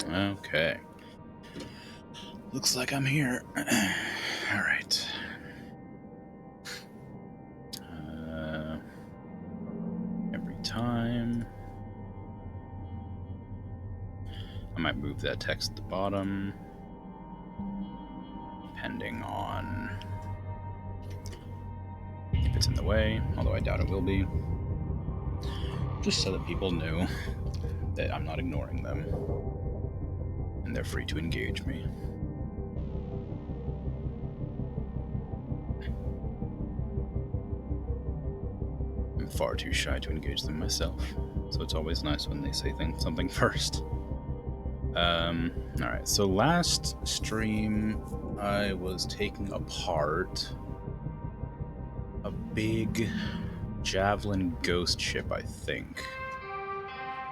Okay. Looks like I'm here. Alright. Every time. I might move that text at the bottom. Depending on if it's in the way, although I doubt it will be. Just so that people know that I'm not ignoring them. And they're free to engage me. I'm far too shy to engage them myself, so it's always nice when they say something first. Alright, so last stream I was taking apart a big Javelin ghost ship, I think.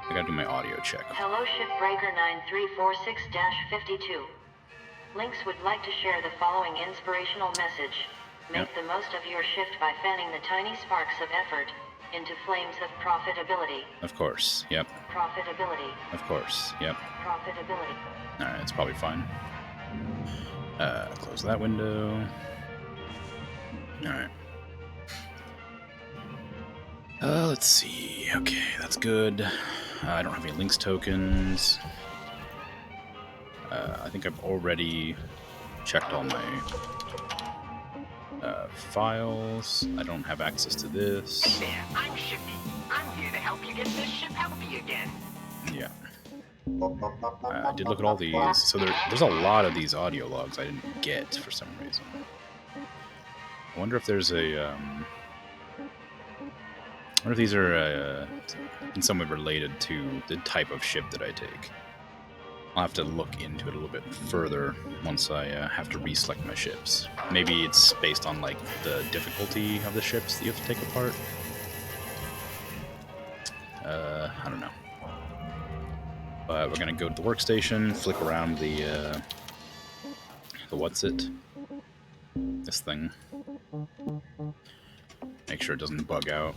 I gotta do my audio check. Hello, Shipbreaker 9346-52. Lynx would like to share the following inspirational message. Make the most of your shift by fanning the tiny sparks of effort into flames of profitability. Of course, yep. Profitability. Of course, yep. Profitability. Alright, it's probably fine. Close that window. Alright. Let's see. Okay, that's good. I don't have any Lynx tokens. I think I've already checked all my files. I don't have access to this. Hey there, I'm Shippy. I'm here to help you get this ship healthy again. Yeah. I did look at all these. So there's a lot of these audio logs I didn't get for some reason. I wonder if there's a... I wonder if these are in some way related to the type of ship that I take. I'll have to look into it a little bit further once I have to reselect my ships. Maybe it's based on like the difficulty of the ships that you have to take apart. I don't know. But we're gonna go to the workstation, flick around the what's it? This thing. Make sure it doesn't bug out.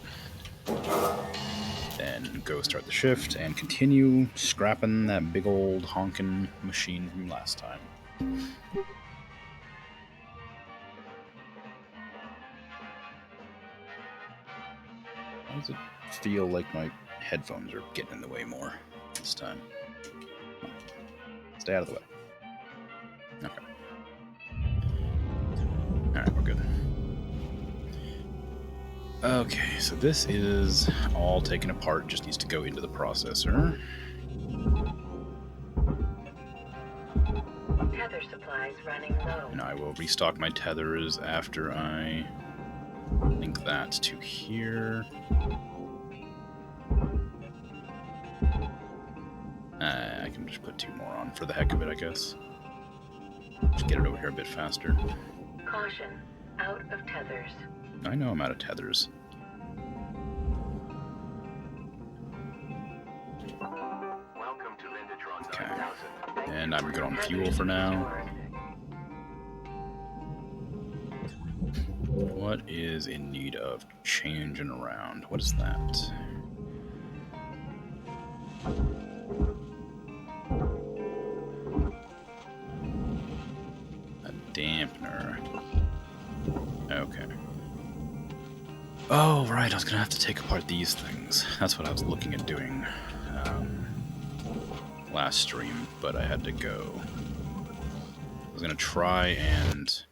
Then go start the shift and continue scrapping that big old honkin' machine from last time. Why does it feel like my headphones are getting in the way more this time? Stay out of the way. Okay. Alright, we're good. Okay, so this is all taken apart, just needs to go into the processor. Tether supplies running low. And I will restock my tethers after I link that to here. I can just put 2 more on for the heck of it, I guess. Just get it over here a bit faster. Caution, out of tethers. I know I'm out of tethers. Welcome to Lindatron Okay. 9000. And I'm good on fuel for now. What is in need of changing around? What is that? A dampener. Okay. Oh, right, I was gonna have to take apart these things. That's what I was looking at doing last stream, but I had to go. I was gonna try and...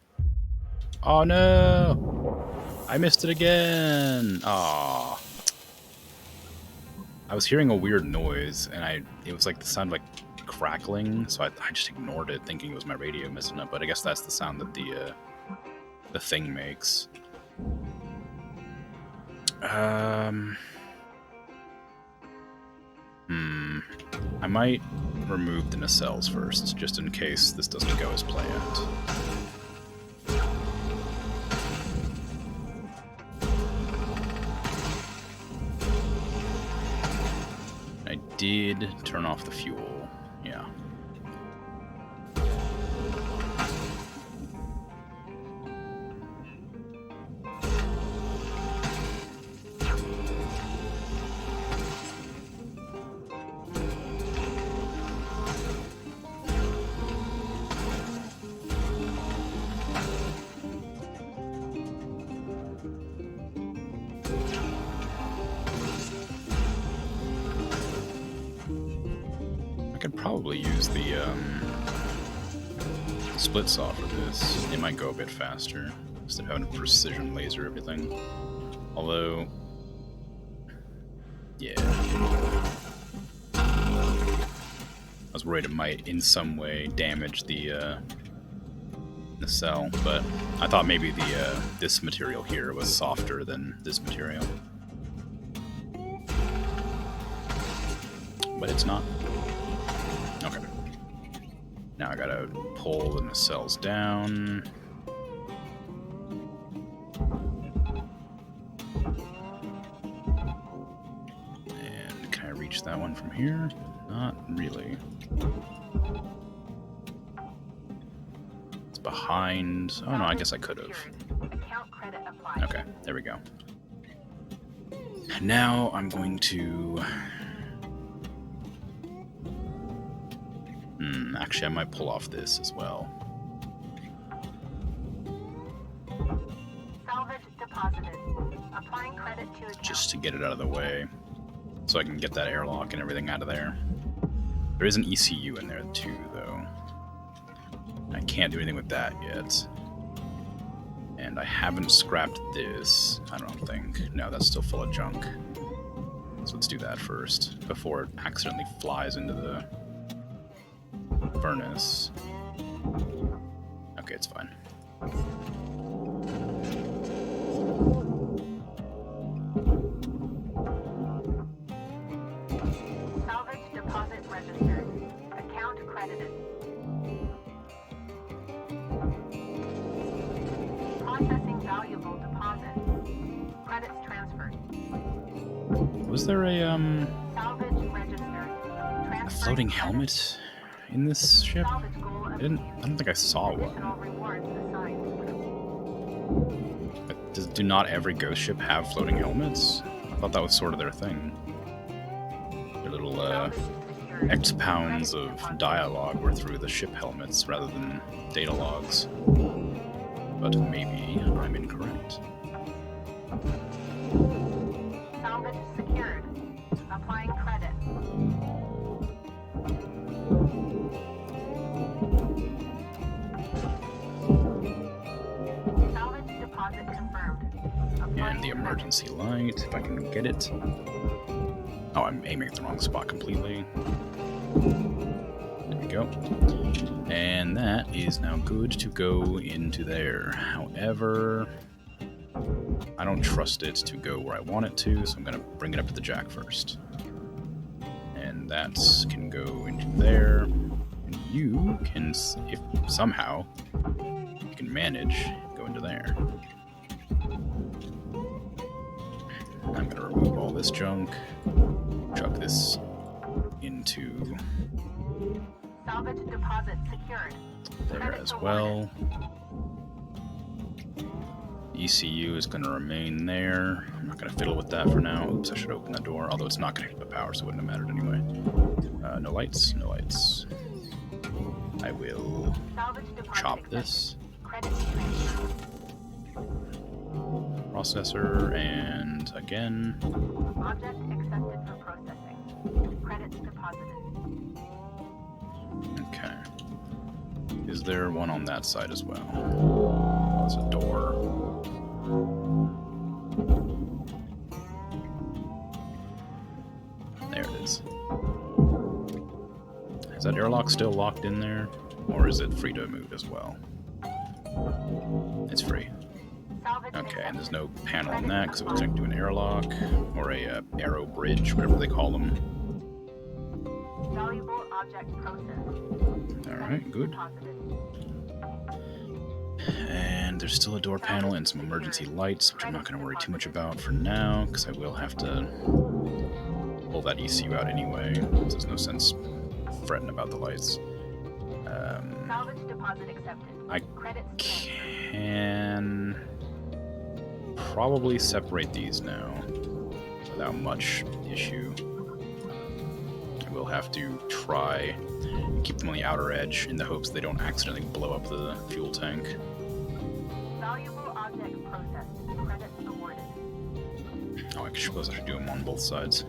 Oh no! I missed it again! Aww. I was hearing a weird noise, and it was like the sound like crackling, so I just ignored it, thinking it was my radio messing up, but I guess that's the sound that the thing makes. I might remove the nacelles first, just in case this doesn't go as planned. I did turn off the fuel, yeah. could probably use the split saw for this. It might go a bit faster instead of having to precision laser everything. Although, yeah. I was worried it might in some way damage the cell, but I thought maybe the this material here was softer than this material. But it's not. Okay. Now I gotta pull the nacelles down. And can I reach that one from here? Not really. It's behind. Oh no, I guess I could have. Okay, there we go. Now I'm going to... actually, I might pull off this as well. Salvage deposited. Applying credit to account. Just to get it out of the way, so I can get that airlock and everything out of there. There is an ECU in there too, though. I can't do anything with that yet. And I haven't scrapped this, I don't think. No, that's still full of junk. So let's do that first, before it accidentally flies into the furnace. Okay, it's fine. Salvage deposit registered. Account credited. Processing valuable deposit. Credits transferred. Was there a Salvage registered. a floating helmet in this ship? I don't think I saw one. Do not every ghost ship have floating helmets? I thought that was sort of their thing. Their little X pounds of dialogue were through the ship helmets rather than data logs. But maybe I'm incorrect. Salvage secured. Applying credit. Salvage deposit confirmed. And the emergency light, if I can get it. Oh, I'm aiming at the wrong spot completely. There we go. And that is now good to go into there. However, I don't trust it to go where I want it to, so I'm going to bring it up to the jack first. And that can go into there. And you can, if somehow you can manage, go into there. I'm going to remove all this junk, chuck this into Salvage deposit secured. there as well. ECU is going to remain there. I'm not going to fiddle with that for now. Oops, I should open the door, although it's not going to hit the power, so it wouldn't have mattered anyway. No lights, no lights. I will chop this. Credit transfer. Processor, and again. Object accepted for processing. Credits deposited. Okay. Is there one on that side as well? Oh, there's a door. There it is. Is that airlock still locked in there? Or is it free to move as well? It's free. Okay, and there's no panel on that because it was connected to an airlock or a aero bridge, whatever they call them. Valuable object processed. Alright, good. And there's still a door panel and some emergency lights, which I'm not going to worry too much about for now, because I will have to pull that ECU out anyway, so there's no sense fretting about the lights. Salvage deposit accepted. I can probably separate these now without much issue. I will have to try and keep them on the outer edge in the hopes they don't accidentally blow up the fuel tank. Valuable object processed. Credits awarded. Oh, I suppose I should do them on both sides.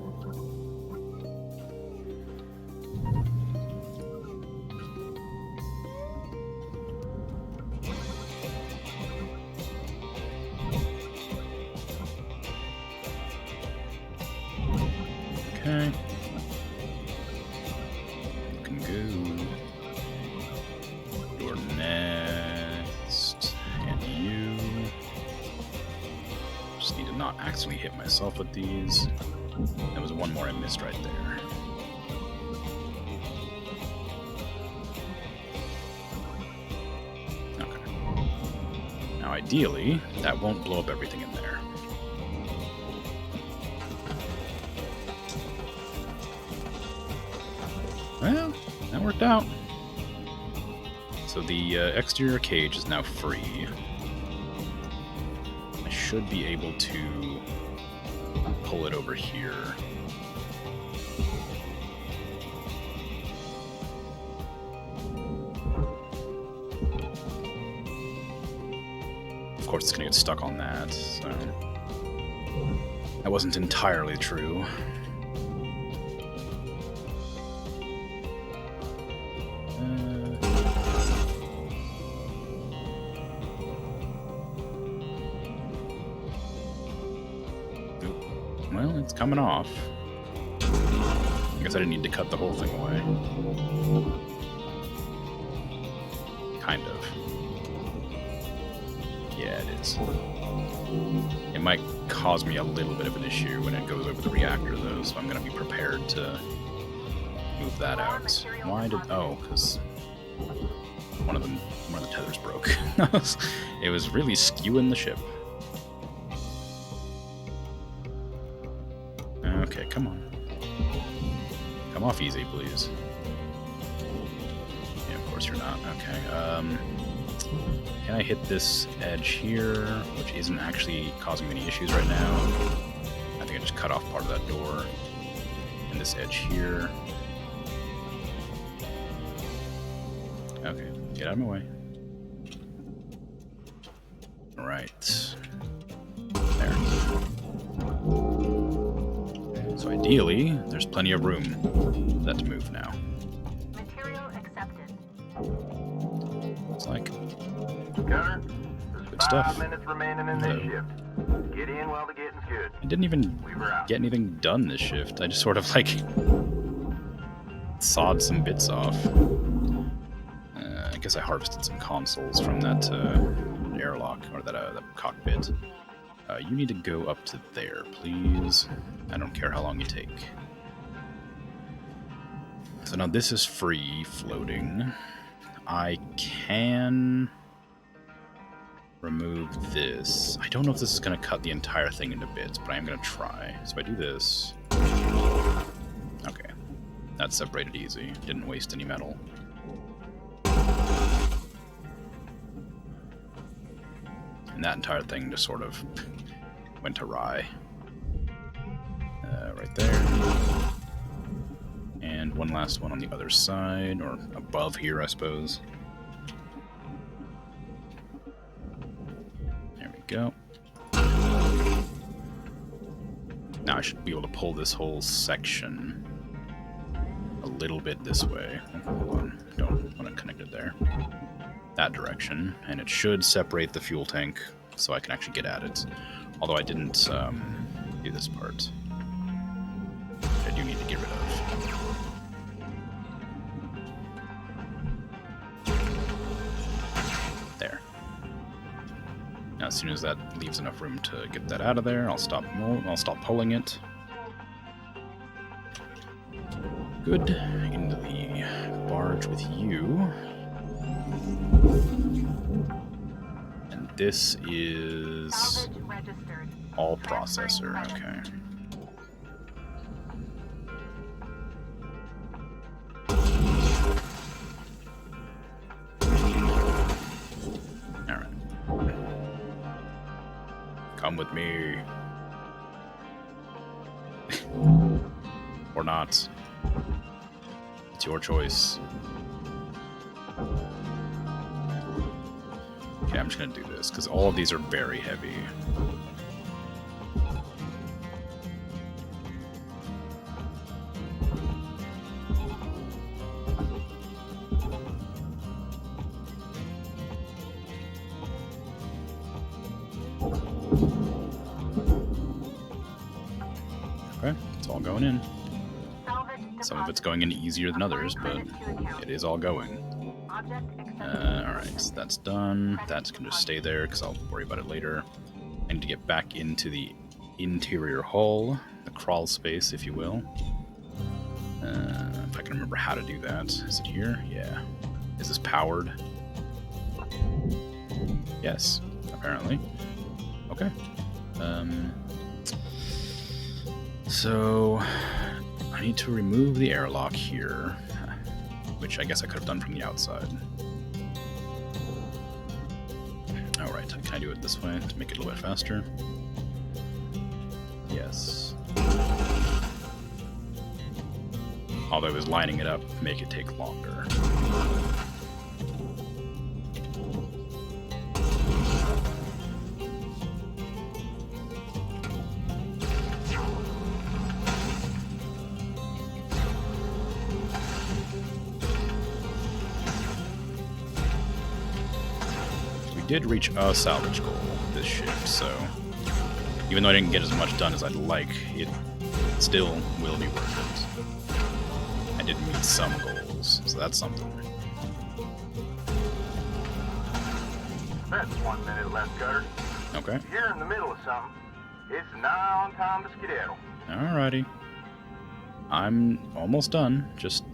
accidentally hit myself with these. There was one more I missed right there. Okay. Now ideally, that won't blow up everything in there. Well, that worked out. So the exterior cage is now free. I should be able to pull it over here. Of course, it's going to get stuck on that, so that wasn't entirely true. Well, it's coming off. I guess I didn't need to cut the whole thing away. Kind of. Yeah, it is. It might cause me a little bit of an issue when it goes over the reactor, though, so I'm going to be prepared to move that out. Why did... Oh, because one of the tethers broke. It was really skewing the ship. Okay, come on. Come off easy, please. Yeah, of course you're not. Okay, can I hit this edge here, which isn't actually causing me any issues right now? I think I just cut off part of that door. And this edge here. Okay, get out of my way. Alright. There. So ideally, there's plenty of room for that to move now. Material accepted. Looks like. Gunner, Good there's stuff. 5 minutes remaining in this shift. Get in while the getting's good. I didn't even We were out. get anything done this shift. I just sort of like sawed some bits off. I guess I harvested some consoles from that airlock, or that cockpit. You need to go up to there, please. I don't care how long you take. So now this is free floating. I can remove this. I don't know if this is going to cut the entire thing into bits, but I am going to try. So if I do this... Okay. That separated easy. Didn't waste any metal. And that entire thing just sort of went awry. Right there. And one last one on the other side, or above here, I suppose. There we go. Now I should be able to pull this whole section a little bit this way. Hold on, don't want to connect it there. That direction, and it should separate the fuel tank so I can actually get at it. Although I didn't do this part. I do need to get rid of. There. Now as soon as that leaves enough room to get that out of there, I'll stop pulling it. Good. Into the barge with you. And this is Salvage registered. all processor, okay. Alright. Come with me. Or not. It's your choice. Okay, I'm just gonna do this, because all of these are very heavy. Okay, it's all going in. Salvage Some of it's going in easier than others, but it is all going. Object accepted. Alright, so that's done. That's going to stay there because I'll worry about it later. I need to get back into the interior hull, the crawl space, if you will. If I can remember how to do that. Is it here? Yeah. Is this powered? Yes, apparently. Okay. So I need to remove the airlock here, which I guess I could have done from the outside. Alright, can I do it this way to make it a little bit faster? Yes. Although it was lining it up, make it take longer. Did reach a salvage goal this shift, so even though I didn't get as much done as I'd like, it still will be worth it. I did meet some goals, so that's something. That's 1 minute left, Cutter. Okay. If you're in the middle of something, it's now on time to skedaddle. Alrighty. I'm almost done. Just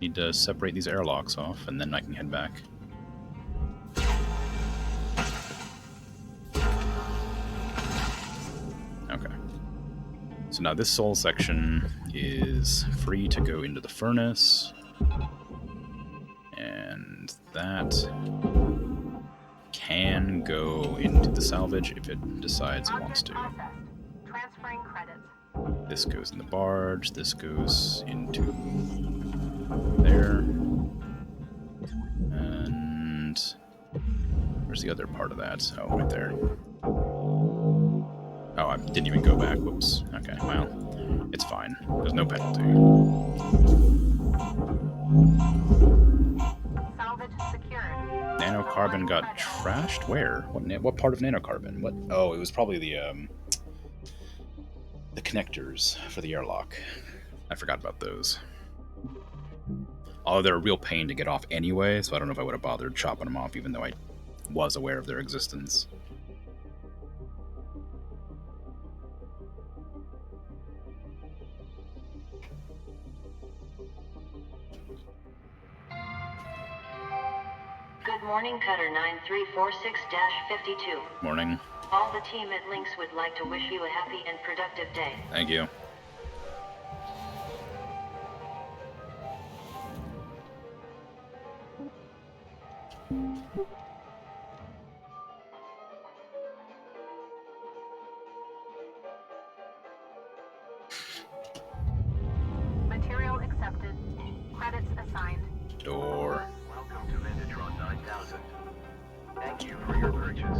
need to separate these airlocks off, and then I can head back. Okay. So now this soul section is free to go into the furnace. And that can go into the salvage if it decides it wants to. Transferring credits. This goes in the barge, this goes into there. And where's the other part of that? Oh, right there. Oh, I didn't even go back. Whoops. Okay, well, it's fine. There's no penalty. Salvage secured. Nanocarbon got trashed? Where? What part of nanocarbon? What? Oh, it was probably the connectors for the airlock. I forgot about those. Although they're a real pain to get off anyway, so I don't know if I would have bothered chopping them off, even though I was aware of their existence. Good morning, Cutter 9346-52. Morning. All the team at Lynx would like to wish you a happy and productive day. Thank you. Material accepted. Credits assigned. Door. Welcome to Vendatron 9000. Thank you for your purchase.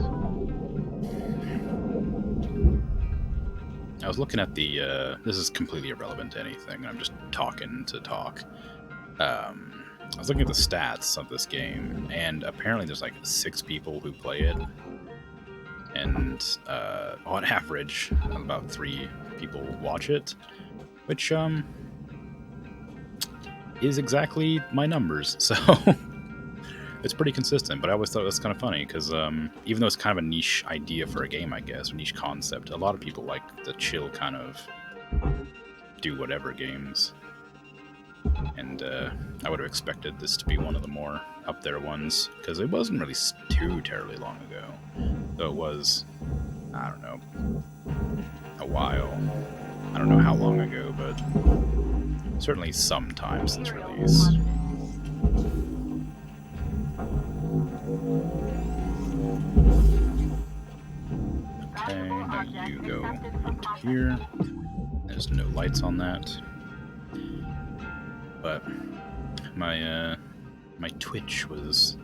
I was looking at the, this is completely irrelevant to anything, I'm just talking to talk. I was looking at the stats of this game, and apparently there's like 6 people who play it. And on average, about 3 people watch it, which is exactly my numbers, so it's pretty consistent. But I always thought it was kind of funny, because even though it's kind of a niche idea for a game, I guess, or niche concept, a lot of people like the chill kind of do whatever games. And I would have expected this to be one of the more up there ones, because it wasn't really too terribly long ago. Though it was, I don't know, a while. I don't know how long ago, but certainly some time since release. Okay, now you go into here. There's no lights on that. But my Twitch was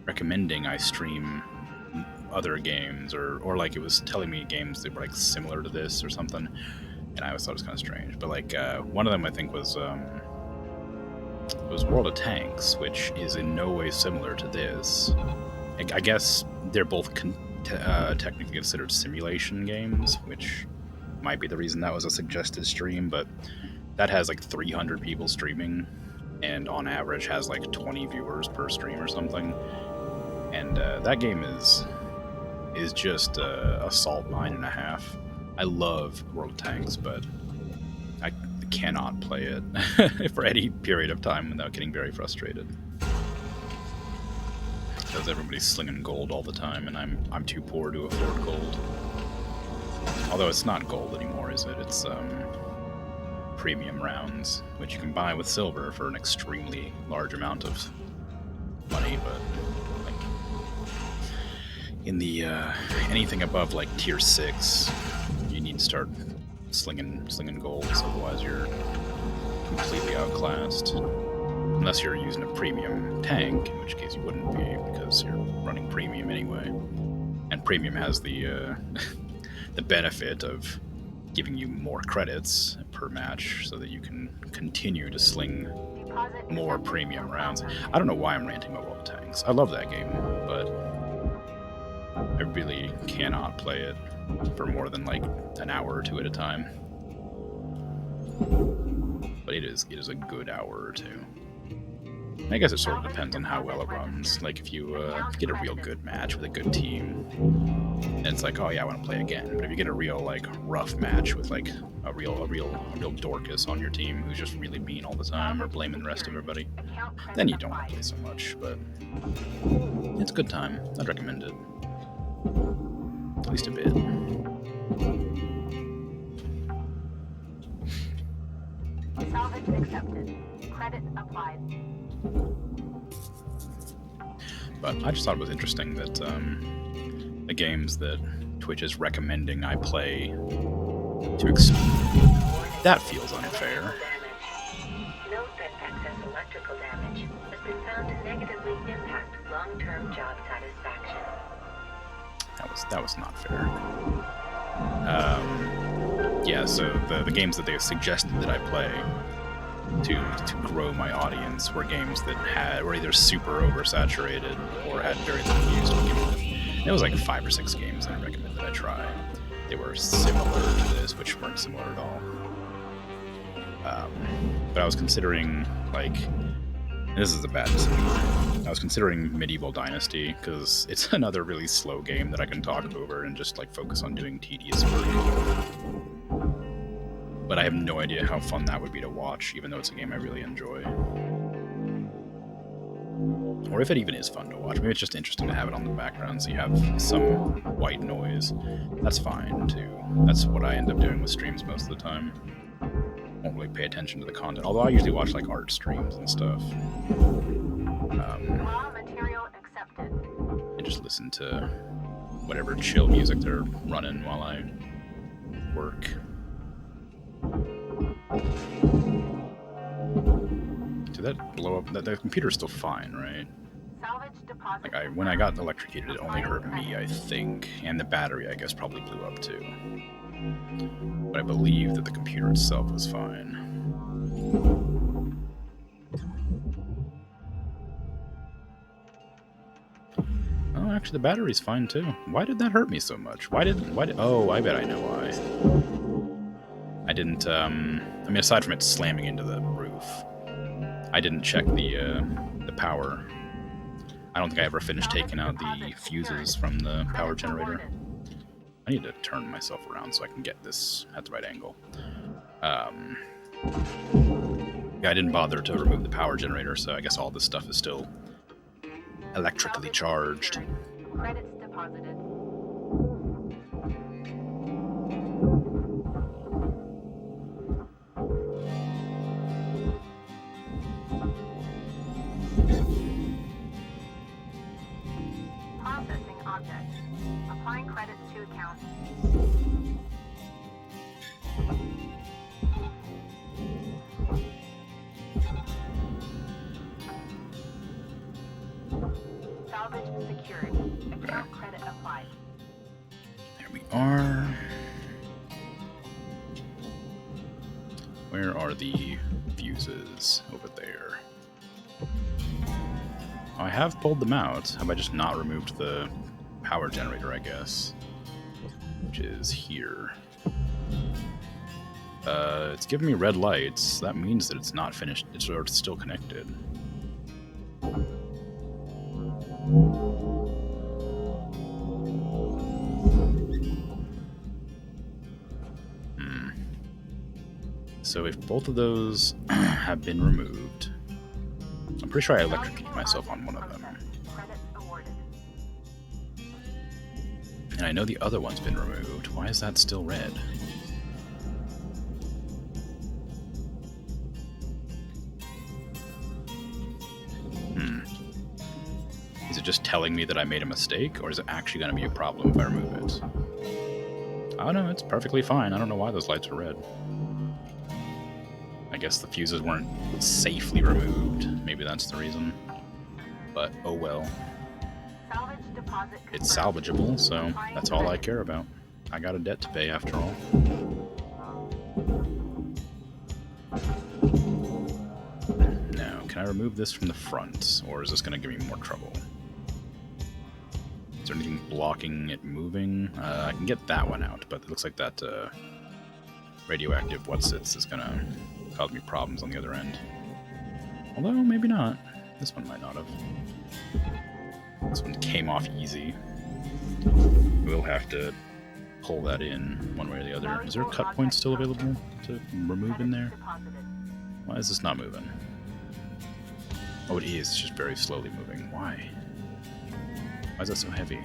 recommending I stream other games, or like it was telling me games that were like similar to this or something, and I always thought it was kind of strange. But like one of them I think was World of Tanks, which is in no way similar to this. I guess they're both technically considered simulation games, which might be the reason that was a suggested stream, but that has like 300 people streaming, and on average has like 20 viewers per stream or something. And that game is just Assault 9.5. I love World of Tanks, but I cannot play it for any period of time without getting very frustrated. Because everybody's slinging gold all the time, and I'm too poor to afford gold. Although it's not gold anymore, is it? It's premium rounds, which you can buy with silver for an extremely large amount of money, but like in the anything above like tier 6, you need to start slinging golds, otherwise you're completely outclassed. Unless you're using a premium tank, in which case you wouldn't be, because you're running premium anyway. And premium has the the benefit of giving you more credits per match, so that you can continue to sling more premium rounds. I don't know why I'm ranting about World of Tanks. I love that game, but I really cannot play it for more than like an hour or two at a time. But it is a good hour or two. I guess it sort of depends on how well it runs. Like if you get a real good match with a good team, and it's like, oh yeah, I want to play again. But if you get a real like rough match with like a real Dorcas on your team who's just really mean all the time or blaming the rest of everybody, then you don't want to play so much. But it's a good time. I'd recommend it. At least a bit. Salvage accepted. Credit applied. But I just thought it was interesting that the games that Twitch is recommending I play to that feels unfair. Note that excess electrical damage has been found to negatively impact long-term job satisfaction. That was not fair. Yeah, so the games that they suggested that I play to grow my audience were games that were either super oversaturated or had very little use to begin with. And it was like 5 or 6 games that I recommended I try. They were similar to this, which weren't similar at all. But I was considering, like, this is a bad decision. I was considering Medieval Dynasty, because it's another really slow game that I can talk over and just like focus on doing tedious work. But I have no idea how fun that would be to watch, even though it's a game I really enjoy. Or if it even is fun to watch. Maybe it's just interesting to have it on the background so you have some white noise. That's fine, too. That's what I end up doing with streams most of the time. Won't really pay attention to the content, although I usually watch like art streams and stuff. Raw material accepted. And just listen to whatever chill music they're running while I work. Did that blow up? The computer's still fine, right? Salvage deposit. Like when I got electrocuted, it only hurt me, I think, and the battery, I guess, probably blew up too. But I believe that the computer itself was fine. Oh, actually, the battery's fine too. Why did that hurt me so much? Why did? Oh, I bet I know why. I didn't. I mean, aside from it slamming into the roof, I didn't check the power. I don't think I ever finished taking out the fuses from the power generator. I need to turn myself around so I can get this at the right angle. Yeah, I didn't bother to remove the power generator, so I guess all this stuff is still electrically charged. Credits deposited. Processing object. Applying credits to account. Salvage secured. Account credit applied. There we are. Where are the fuses? Over there. Oh, I have pulled them out. Have I just not removed the power generator, I guess? Which is here. It's giving me red lights. That means that it's not finished. It's still connected. So if both of those have been removed, I'm pretty sure I electrocuted myself on one of them. Credits awarded. And I know the other one's been removed. Why is that still red? Is it just telling me that I made a mistake, or is it actually going to be a problem if I remove it? Oh no, it's perfectly fine. I don't know why those lights are red. I guess the fuses weren't safely removed. Maybe that's the reason. But oh well. Salvage deposit It's confirmed. salvageable, so that's all I care about. I got a debt to pay after all. Now, can I remove this from the front, or is this going to give me more trouble? Is there anything blocking it moving? I can get that one out, but it looks like that radioactive whatsits is going to cause me problems on the other end. Although, maybe not. This one might not have. This one came off easy. We'll have to pull that in one way or the other. Is there a cut point still available to remove in there? Deposited. Why is this not moving? Oh, it is. It's just very slowly moving. Why? Why is that so heavy?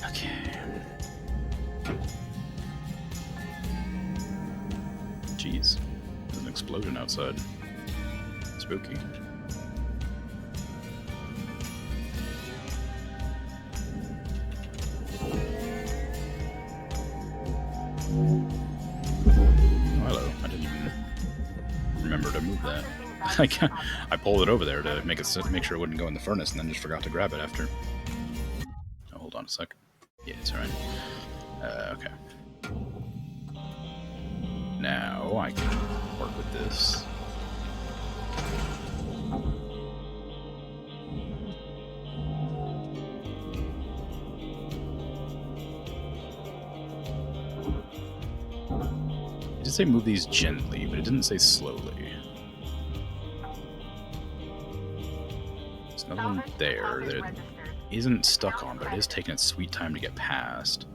Okay. Jeez. There's an explosion outside. Spooky. Oh, hello. I didn't even remember to move that. I pulled it over there to make sure it wouldn't go in the furnace, and then just forgot to grab it after. Oh, hold on a sec. Yeah, it's alright. Okay. Now I can work with this. It did say move these gently, but it didn't say slowly. There's another one Salvage there deposit that registered. isn't stuck on, but it is taking its sweet time to get past.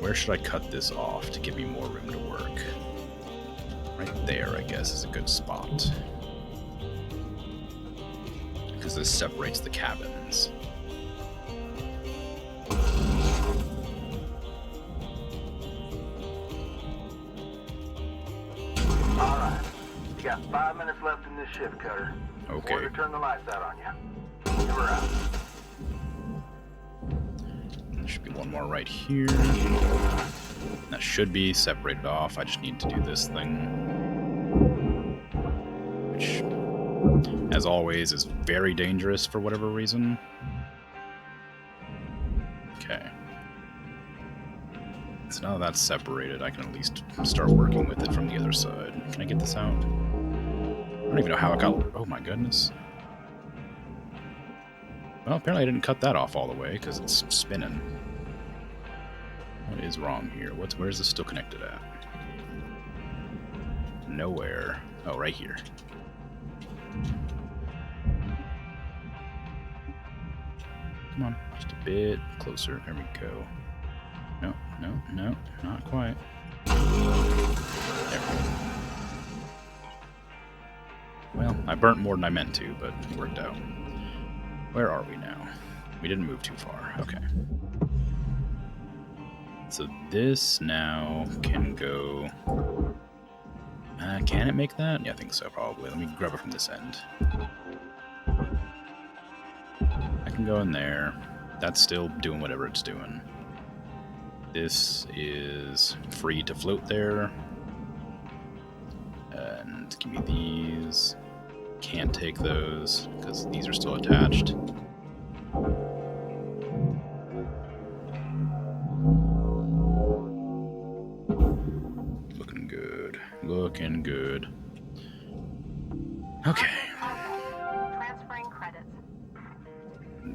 Where should I cut this off to give me more room to work? Right there, I guess, is a good spot. Because this separates the cabins. Alright. You got 5 minutes left in this shift, Cutter. Okay. Before they turn the lights out on you. You're out. There should be one more right here. That should be separated off. I just need to do this thing. Which, as always, is very dangerous for whatever reason. Okay. So now that that's separated, I can at least start working with it from the other side. Can I get this out? I don't even know how it got... Oh my goodness. Well, apparently I didn't cut that off all the way, because it's spinning. What is wrong here? Where's this still connected at? Nowhere. Oh, right here. Come on, just a bit closer. There we go. No, no, no, not quite. There we go. Well, I burnt more than I meant to, but it worked out. Where are we now? We didn't move too far. Okay. So this now can go... can it make that? Yeah, I think so, probably. Let me grab it from this end. I can go in there. That's still doing whatever it's doing. This is free to float there. And give me these. Can't take those, because these are still attached. Looking good. Looking good. Okay. Transferring credits.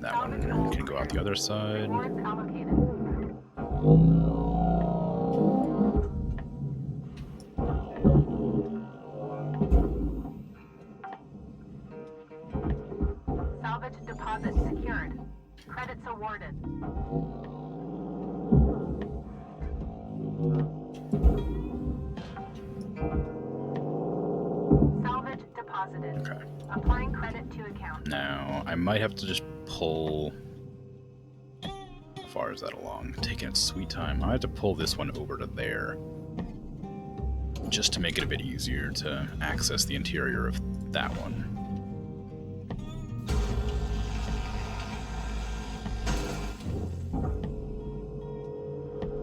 That one can go out the other side. Rewards allocated. Credits awarded. Salvage deposited. Okay. Applying credit to account. Now, I might have to just pull... How far is that along? Taking its sweet time. I have to pull this one over to there. Just to make it a bit easier to access the interior of that one.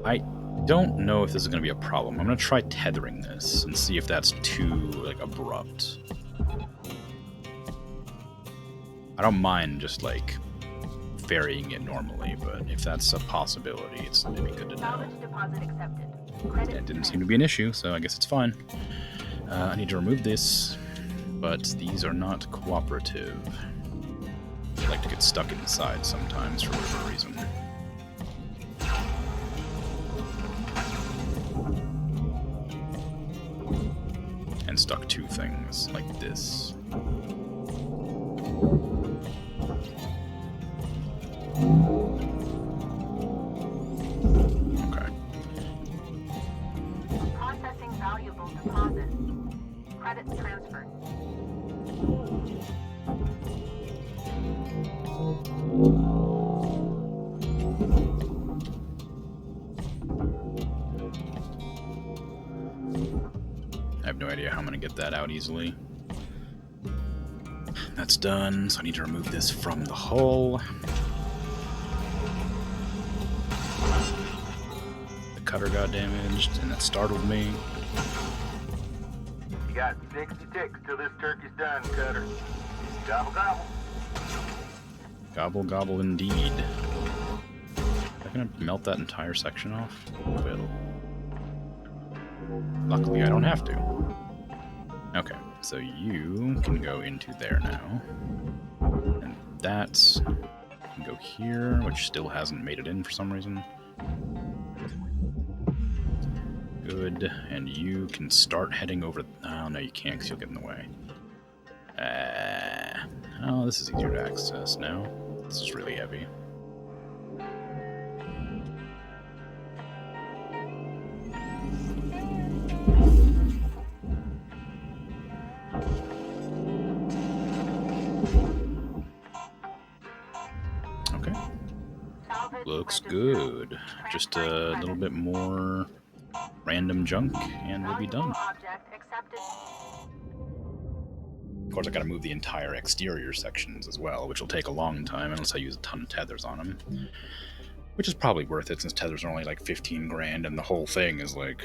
I don't know if this is going to be a problem. I'm going to try tethering this and see if that's too, like, abrupt. I don't mind just, like, varying it normally, but if that's a possibility, it's maybe good to know. Salvage deposit accepted. Credit Yeah, it didn't seem to be an issue, so I guess it's fine. I need to remove this, but these are not cooperative. They like to get stuck inside sometimes for whatever reason. And stuck to things like this. Okay. Processing valuable deposit. Credits transferred. I have no idea how I'm going to get that out easily. That's done, so I need to remove this from the hull. The cutter got damaged, and that startled me. You got 60 ticks till this turkey's done, Cutter. Gobble, gobble. Gobble gobble indeed. Am I going to melt that entire section off? Will. Luckily, I don't have to. Okay, so you can go into there now. And that can go here, which still hasn't made it in for some reason. Good, and you can start heading over... Oh, no, you can't because you'll get in the way. Oh, this is easier to access now. This is really heavy. Okay. Salvage Looks registered. good. Just a little bit more random junk, and we'll be done. Valuable object accepted. Of course, I gotta move the entire exterior sections as well, which will take a long time unless I use a ton of tethers on them. Which is probably worth it since tethers are only like 15 grand and the whole thing is like,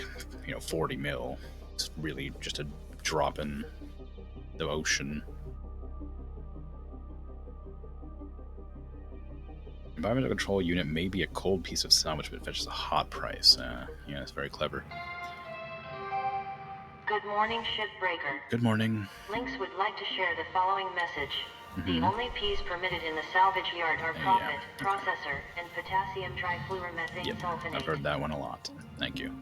40 mil. It's really just a drop in the ocean. Environmental control unit may be a cold piece of salvage, but fetches a hot price. Yeah, it's very clever. Good morning, Shipbreaker. Good morning. Lynx would like to share the following message. Mhm. The only P's permitted in the salvage yard are Yeah, profit, okay. processor, and potassium trifluoromethane Yep, sulfonate. I've heard that one a lot. Thank you.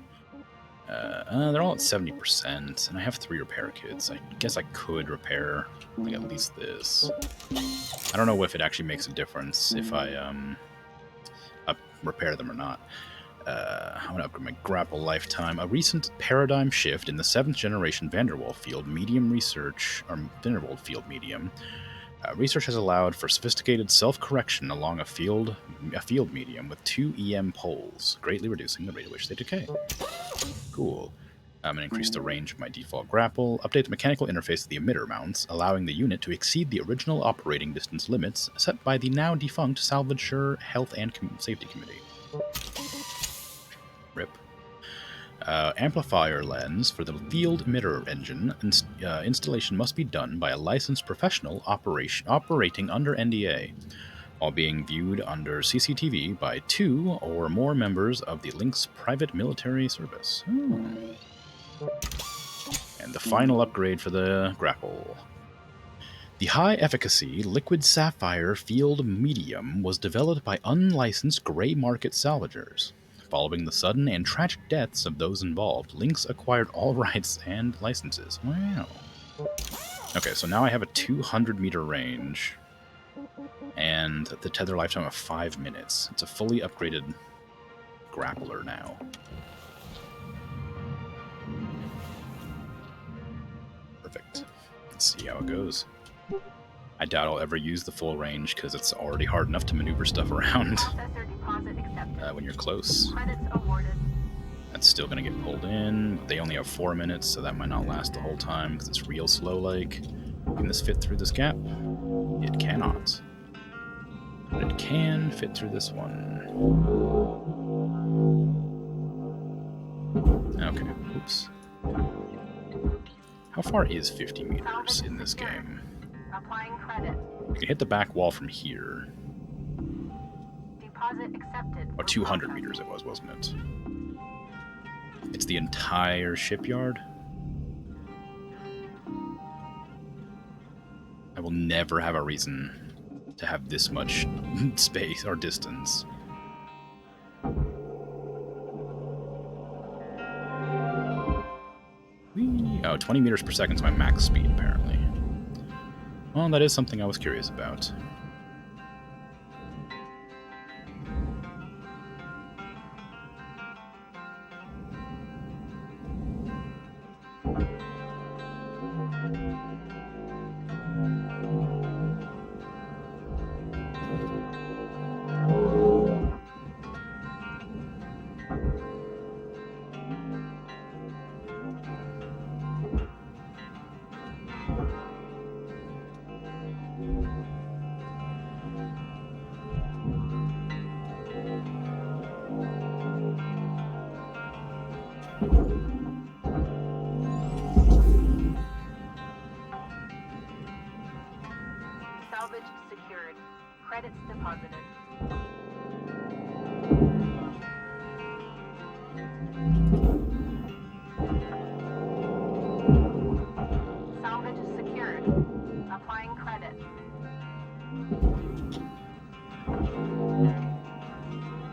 They're all at 70%, and I have 3 repair kits. I guess I could repair, like, at least this. I don't know if it actually makes a difference if I repair them or not. I'm going to upgrade my grapple lifetime. A recent paradigm shift in the 7th generation Vanderwall field medium research, or Vanderwall field medium. Research has allowed for sophisticated self-correction along a field medium with 2 EM poles, greatly reducing the rate at which they decay. Cool. I'm going to increase the range of my default grapple, update the mechanical interface of the emitter mounts, allowing the unit to exceed the original operating distance limits set by the now defunct Salvager Health and Safety Committee. RIP. Amplifier lens for the field emitter engine. Installation must be done by a licensed professional operating under NDA, while being viewed under CCTV by 2 or more members of the Lynx private military service. And the final upgrade for the grapple. The high-efficacy liquid sapphire field medium was developed by unlicensed gray market salvagers. Following the sudden and tragic deaths of those involved, Lynx acquired all rights and licenses. Wow. Okay, so now I have a 200-meter range. And the tether lifetime of 5 minutes. It's a fully upgraded grappler now. Perfect. Let's see how it goes. I doubt I'll ever use the full range because it's already hard enough to maneuver stuff around Processor deposit accepted. when you're close. Credits awarded. That's still going to get pulled in. They only have 4 minutes, so that might not last the whole time because it's real slow-like. Can this fit through this gap? It cannot. But it can fit through this one. Okay, oops. How far is 50 meters in this game? Applying credit. You can hit the back wall from here. Deposit accepted. Oh, 200 meters it was, wasn't it? It's the entire shipyard? I will never have a reason to have this much space or distance. Whee! Oh, 20 meters per second is my max speed, apparently. Well, that is something I was curious about. Salvage secured. Credits deposited. Salvage secured. Applying credit.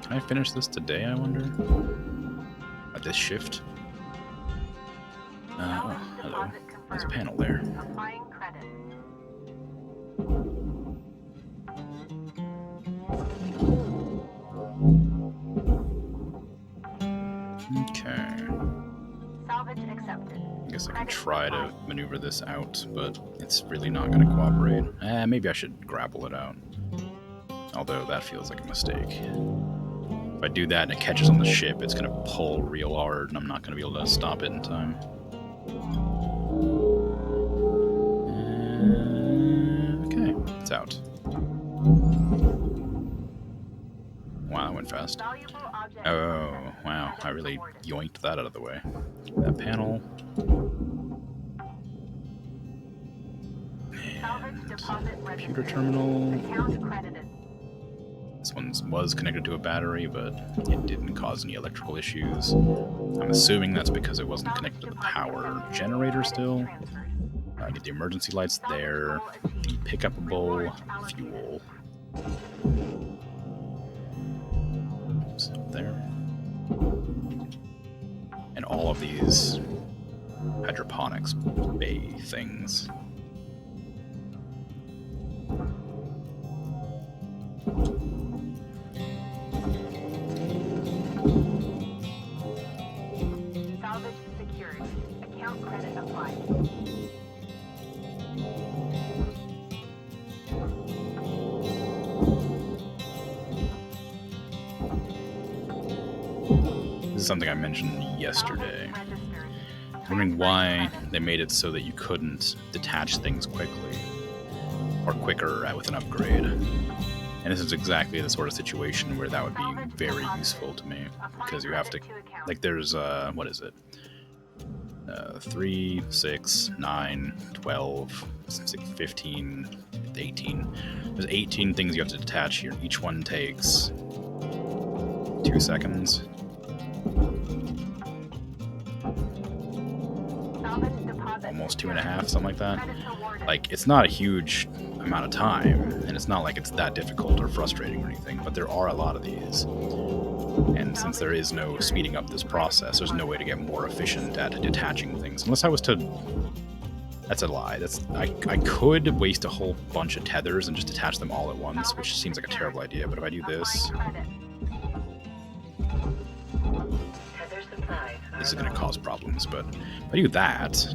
Can I finish this today, I wonder? At this shift? Oh, hello. There's a panel there. Applying credit. Okay. Salvage accepted. I guess I can try to maneuver this out, but it's really not going to cooperate. Maybe I should grapple it out. Although that feels like a mistake. If I do that and it catches on the ship, it's going to pull real hard, and I'm not going to be able to stop it in time. Okay, it's out. Wow, that went fast. Valuable object. Oh, wow, I really yoinked that out of the way. That panel. Salvage deposit Computer registered. terminal. Account credited. This one was connected to a battery, but it didn't cause any electrical issues. I'm assuming that's because it wasn't connected to the power generator still. I get the emergency lights there, the pick-upable fuel. Oops, up there. And all of these hydroponics bay things. Salvage secured. Account credit applied. This is something I mentioned yesterday. Salvage registered. Wondering why they made it so that you couldn't detach things quickly or quicker with an upgrade. And this is exactly the sort of situation where that would be very useful to me, because you have to, like, there's what is it? 3, 6, 9, 12, 15, 18. There's 18 things you have to detach here. Each one takes 2 seconds. Salvage deposit Almost secured. 2.5, something like that. Credits awarded. Like, it's not a huge amount of time, and it's not like it's that difficult or frustrating or anything, but there are a lot of these. And since there is no speeding up this process, there's no way to get more efficient at detaching things. Unless I was to That's a lie. I could waste a whole bunch of tethers and just attach them all at once, which seems like a terrible idea. But if I do this, Tether supplies this is are going to low. cause problems. But if I do that,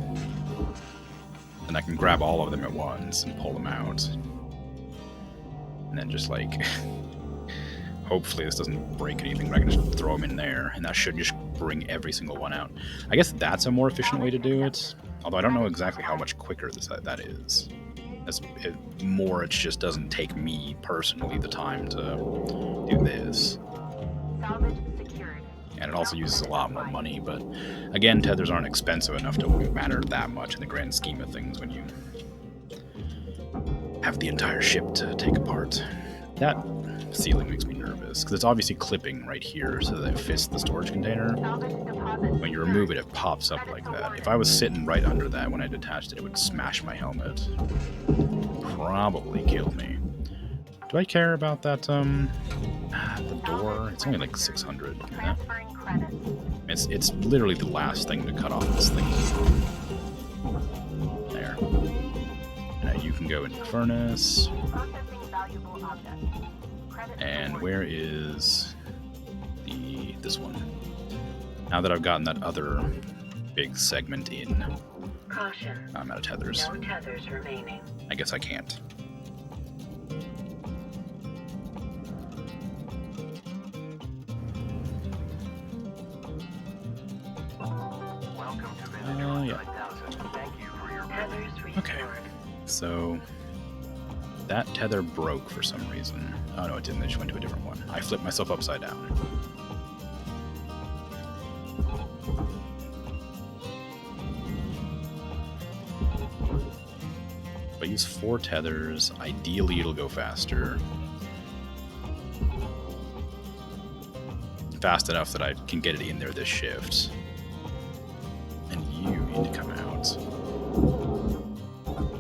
then I can grab all of them at once and pull them out, and then just like. Hopefully this doesn't break anything, but I can just throw them in there, and that should just bring every single one out. I guess that's a more efficient way to do it, although I don't know exactly how much quicker that is. It just doesn't take me personally the time to do this. Salvage secured. And it also uses a lot more money, but again, tethers aren't expensive enough to matter that much in the grand scheme of things when you have the entire ship to take apart. That ceiling makes me nervous, because it's obviously clipping right here so that it fits the storage container. Salvage deposit. When you remove it, it pops up like that. If I was sitting right under that when I detached it, it would smash my helmet. Probably kill me. Do I care about that, the door? It's only like 600. Yeah. Transferring credits. It's literally the last thing to cut off this thing. There. Now you can go into the furnace. Processing valuable objects. Credit And reward. where is this one? Now that I've gotten that other big segment in, Caution. I'm out of tethers. No tethers remaining. I guess I can't. Welcome to Vintage Yeah. 9000. Thank you for your Tethers restored. Okay. So that tether broke for some reason. Oh no, it didn't. It just went to a different one. I flipped myself upside down. If I use 4 tethers, ideally it'll go faster. Fast enough that I can get it in there this shift. And you need to come out.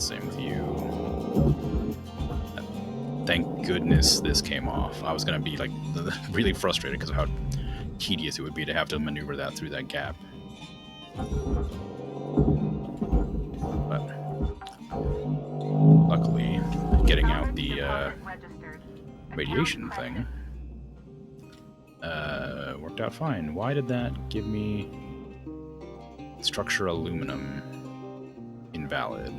Same with you. Thank goodness this came off. I was gonna be like really frustrated because of how tedious it would be to have to maneuver that through that gap. But luckily, getting out the Deposit registered. radiation thing worked out fine. Why did that give me structure aluminum invalid?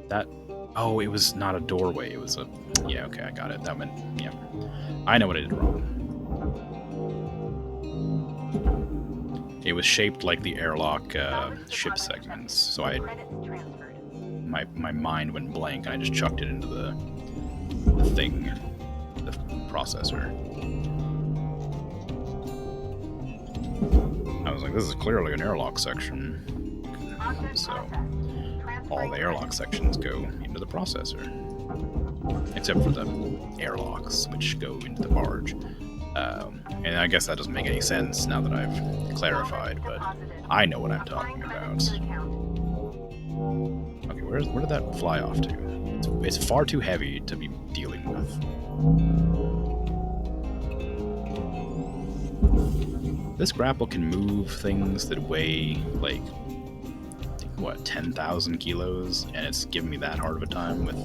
That, oh, it was not a doorway, it was a, yeah, okay, I got it. That meant, yeah, I know what I did wrong. It was shaped like the airlock ship segments, so Credits transferred. my mind went blank and I just chucked it into the thing, the processor. I was like, this is clearly an airlock section. Object So processed. all Transferring the airlock sections go into the processor. Except for the airlocks, which go into the barge. And I guess that doesn't make any sense now that I've clarified, but I know what I'm talking about. Okay, where did that fly off to? It's far too heavy to be dealing with. This grapple can move things that weigh, like, what, 10,000 kilos, and it's giving me that hard of a time with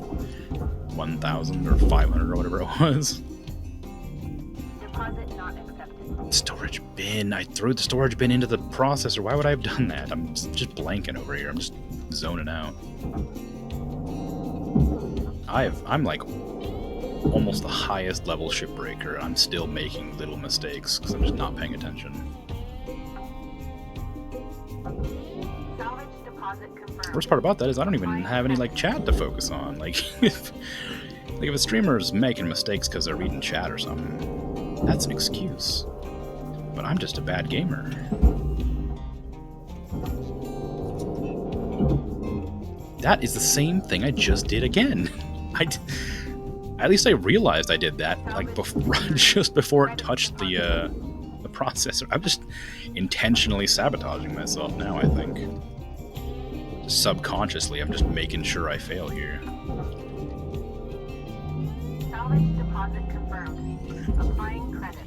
1,000 or 500 or whatever it was. Deposit not accepted. Storage bin. I threw the storage bin into the processor. Why would I have done that? I'm just blanking over here. I'm just zoning out. I'm like almost the highest level shipbreaker. I'm still making little mistakes because I'm just not paying attention. Salvage deposit confirmed. Worst part about that is I don't even have any like chat to focus on. Like if a streamer's making mistakes because they're reading chat or something, that's an excuse. But I'm just a bad gamer. That is the same thing I just did again. At least I realized I did that like just before it touched the processor. I'm just intentionally sabotaging myself now, I think. Just subconsciously, I'm just making sure I fail here. Salvage deposit confirmed. Applying credit.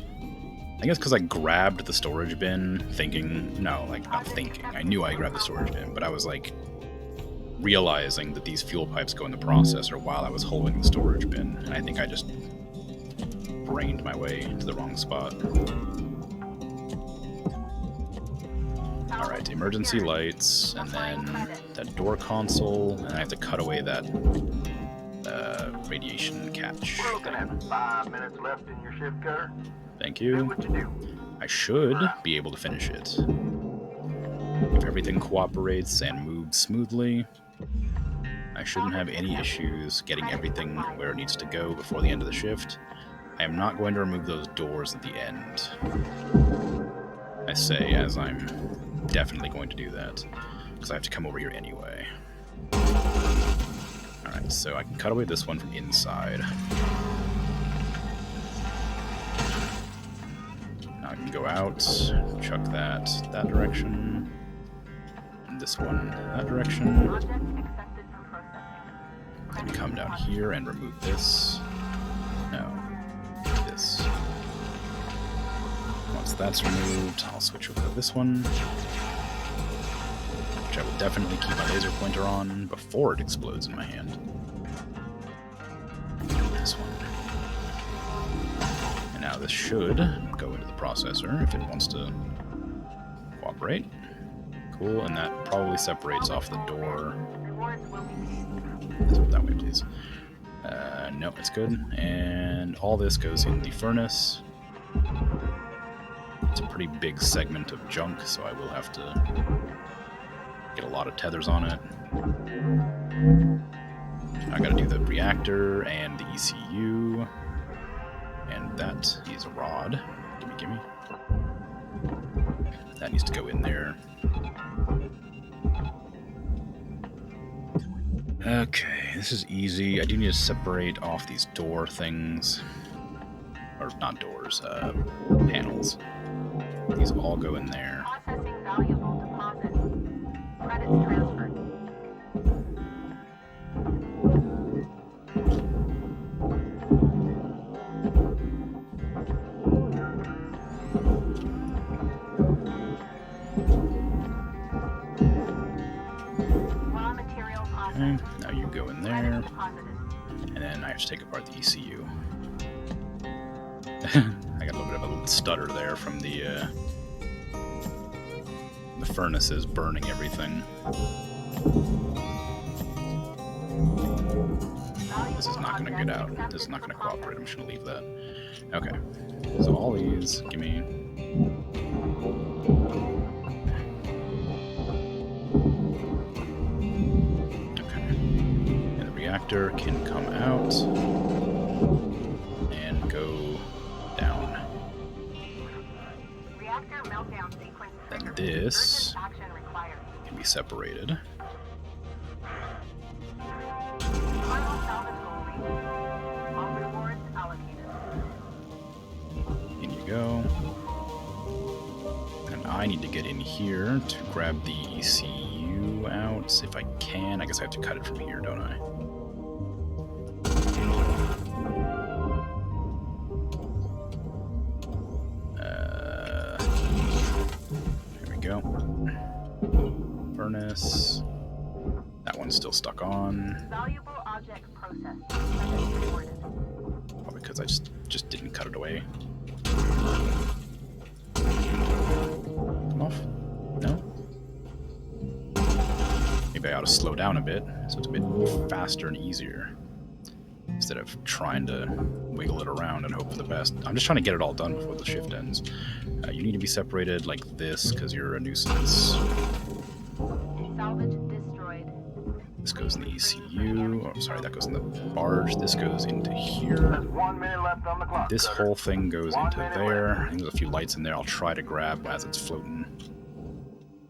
think it's because I grabbed the storage bin thinking, no, like not thinking. I knew I grabbed the storage bin, but I was like realizing that these fuel pipes go in the processor while I was holding the storage bin. And I think I just brained my way to the wrong spot. Alright, emergency lights, and then that door console, and I have to cut away that radiation catch. We're looking at 5 minutes left in your shift, Cutter. Thank Do you. what you do. I should be able to finish it. If everything cooperates and moves smoothly, I shouldn't have any issues getting everything where it needs to go before the end of the shift. I am not going to remove those doors at the end. I say as I'm definitely going to do that, because I have to come over here anyway. Alright, so I can cut away this one from inside. Now I can go out, chuck that direction, and this one that direction. Object accepted from processing. Then come down here and remove this. No, this. Once that's removed, I'll switch over to this one, which I will definitely keep my laser pointer on before it explodes in my hand. This one. And now this should go into the processor if it wants to cooperate. Cool, and that probably separates off the door. Rewards will be paid. That way, please. No, it's good. And all this goes in the furnace. It's a pretty big segment of junk, so I will have to get a lot of tethers on it. I gotta do the reactor and the ECU. And that is a rod. Gimme. That needs to go in there. Okay, this is easy. I do need to separate off these door things. Or not doors, panels. These all go in there. Processing valuable deposits. Credits transferred. Raw material Okay, processed. now you go in there. Credits deposited. And then I have to take apart the ECU. I got a little bit of a little stutter there from the furnaces burning everything. This is not going to get out. This is not going to cooperate. I'm just going to leave that. Okay. So all these, give me... Okay. And the reactor can come out and go down. Reactor meltdown sequence Then triggered. this Urgent action required. can be separated. Final salvage goal reached. All rewards allocated. In you go. And I need to get in here to grab the ECU out if I can. I guess I have to cut it from here, don't I? Here we go. Furnace. That one's still stuck on. Valuable object processed. Credits rewarded. Probably because I just didn't cut it away. Come off? No? Maybe I ought to slow down a bit so it's a bit faster and easier. Instead of trying to wiggle it around and hope for the best. I'm just trying to get it all done before the shift ends. You need to be separated like this because you're a nuisance. Salvage destroyed. This goes in the ECU. Oh, sorry, that goes in the barge. This goes into here. There's 1 minute left on the clock. This Cutter. whole thing goes 1 into minute there. I think there's a few lights in there I'll try to grab as it's floating.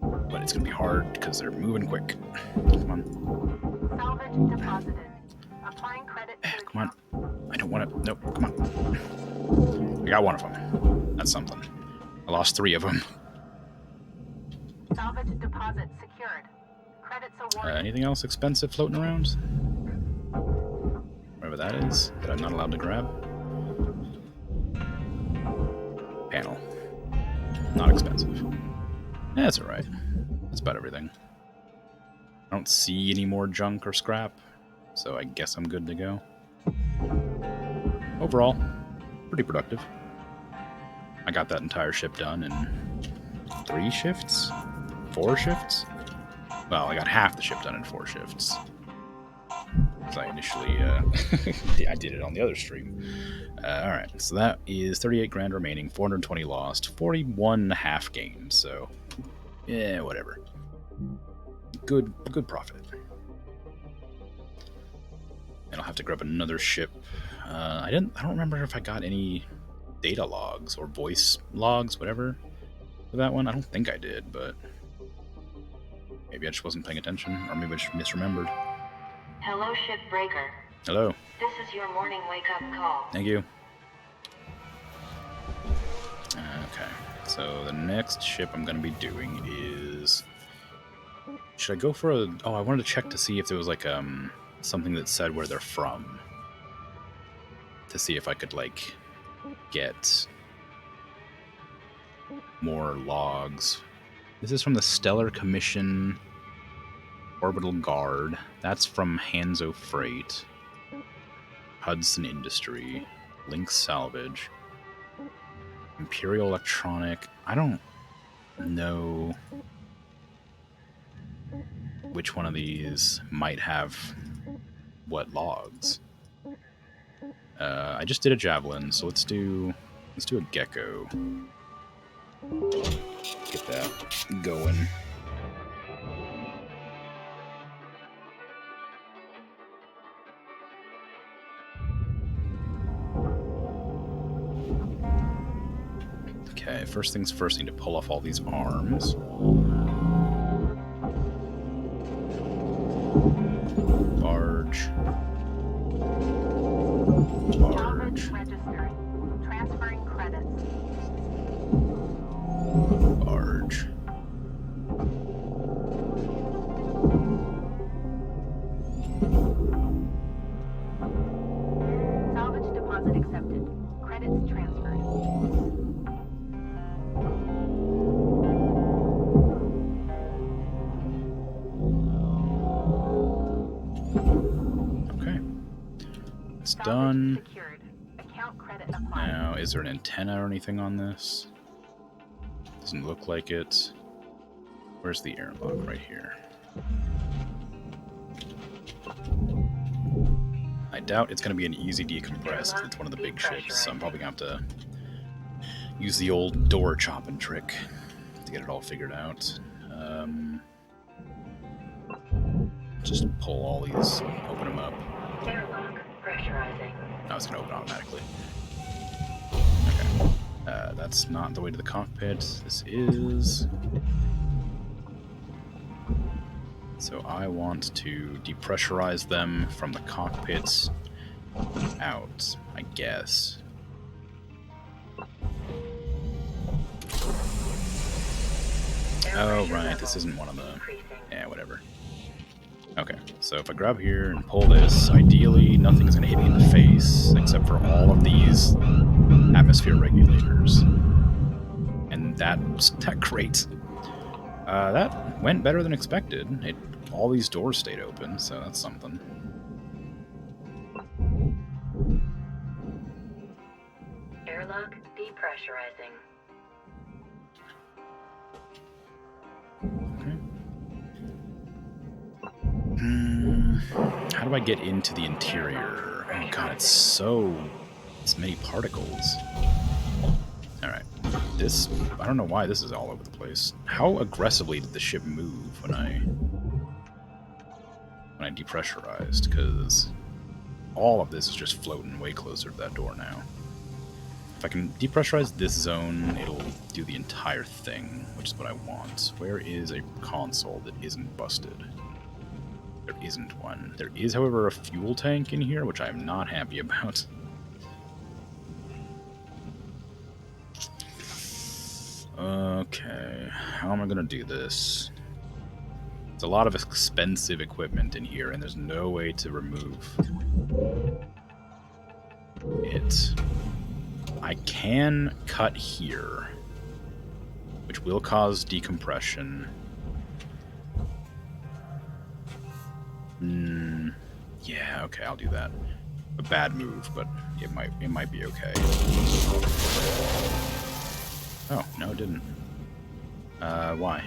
But it's going to be hard because they're moving quick. Come on. Salvage deposited. Applying credit to Come on. I don't want to. Nope. Come on. I got one of them. That's something. I lost 3 of them. Salvage deposit secured. Credits awarded. Anything else expensive floating around? Whatever that is that I'm not allowed to grab. panel. Not expensive. That's alright. That's about everything. I don't see any more junk or scrap, so I guess I'm good to go. Overall, pretty productive. I got that entire ship done in 3 shifts? 4 shifts? Well, I got half the ship done in 4 shifts. Because I initially, I did it on the other stream. Alright, so that is 38 grand remaining, 420 lost, 41.5 gained, so, yeah, whatever. Good profit. And I'll have to grab another ship. I don't remember if I got any data logs or voice logs, whatever, for that one. I don't think I did, but maybe I just wasn't paying attention, or maybe I just misremembered. Hello, Shipbreaker. Hello. This is your morning wake-up call. Thank you. Okay, so the next ship I'm going to be doing is... Should I go for a... Oh, I wanted to check to see if there was, like, something that said where they're from. To see if I could, like, get more logs. This is from the Stellar Commission Orbital Guard. That's from Hanzo Freight. Hudson Industry. Link Salvage. Imperial Electronic. I don't know which one of these might have what logs. I just did a Javelin, so let's do a Gecko. Get that going. Okay, first things first, I need to pull off all these arms. Barge. Barge. Registering. Transferring credits. Barge. Salvage deposit accepted. Credits transferred. Okay. It's Salvage done. secured. Account credit applied. Now, is there an antenna or anything on this? Doesn't look like it. Where's the airlock? Right here. I doubt it's going to be an easy decompress because it's one of the big ships, so I'm probably going to have to use the old door chopping trick to get it all figured out. Just pull all these, open them up. Airlock pressurizing. No, it's going to open automatically. Okay. That's not the way to the cockpit. This is. So I want to depressurize them from the cockpits out, I guess. Oh, right, this isn't one of the... Yeah, whatever. Okay, so if I grab here and pull this, ideally nothing's going to hit me in the face, except for all of these atmosphere regulators. And that's great. That went better than expected. All these doors stayed open, so that's something. Airlock depressurizing. Okay. How do I get into the interior? Oh god, it's many particles. Alright. This, I don't know why this is all over the place. How aggressively did the ship move when I depressurized? Because all of this is just floating way closer to that door now. If I can depressurize this zone, it'll do the entire thing, which is what I want. Where is a console that isn't busted? There isn't one. There is, however, a fuel tank in here, which I'm not happy about. Okay, how am I gonna do this? There's a lot of expensive equipment in here, and there's no way to remove it. I can cut here, which will cause decompression. Yeah, okay, I'll do that. A bad move, but it might be okay. Oh, no, it didn't. Why?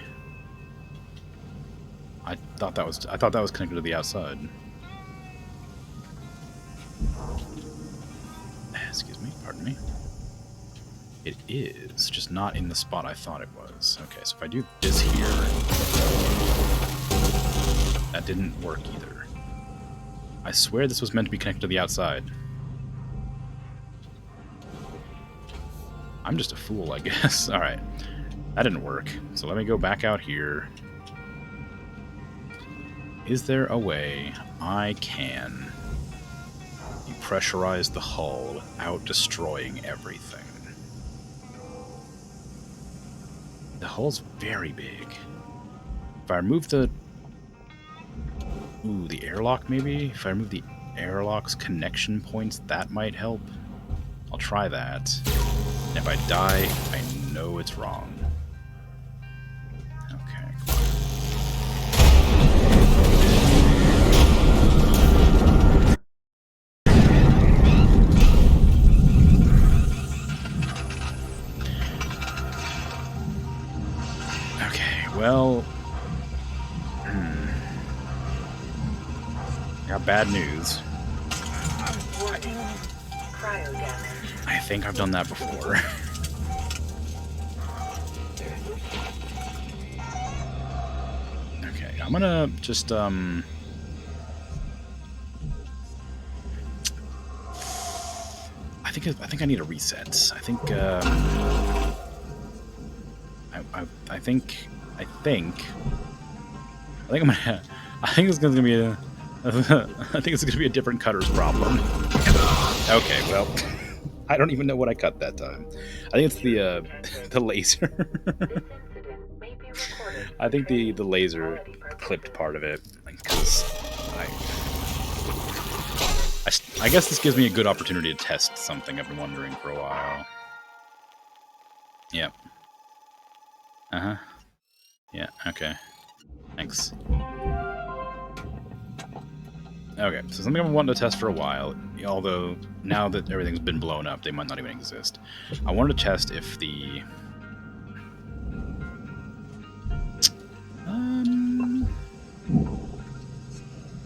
I thought that was connected to the outside. Excuse me, pardon me. It is, just not in the spot I thought it was. Okay, so if I do this here, that didn't work either. I swear this was meant to be connected to the outside. I'm just a fool, I guess. Alright, that didn't work. So let me go back out here. Is there a way I can depressurize the hull without destroying everything? The hull's very big. If I remove the... Ooh, the airlock maybe? If I remove the airlock's connection points, that might help. I'll try that. And if I die, I know it's wrong. Okay, come on. Okay, well... Got bad news. Warning. Cryo damage. I think I've done that before. Okay, I'm gonna just I think I need a reset. I think I think I'm gonna I think it's gonna be a I think it's gonna be a different cutter's problem. Okay, well, I don't even know what I cut that time. I think it's the laser. I think the laser clipped part of it, because I guess this gives me a good opportunity to test something I've been wondering for a while. Yep. Uh-huh. Yeah, okay. Thanks. Okay, so something I've been wanting to test for a while, although now that everything's been blown up, they might not even exist. I wanted to test if the...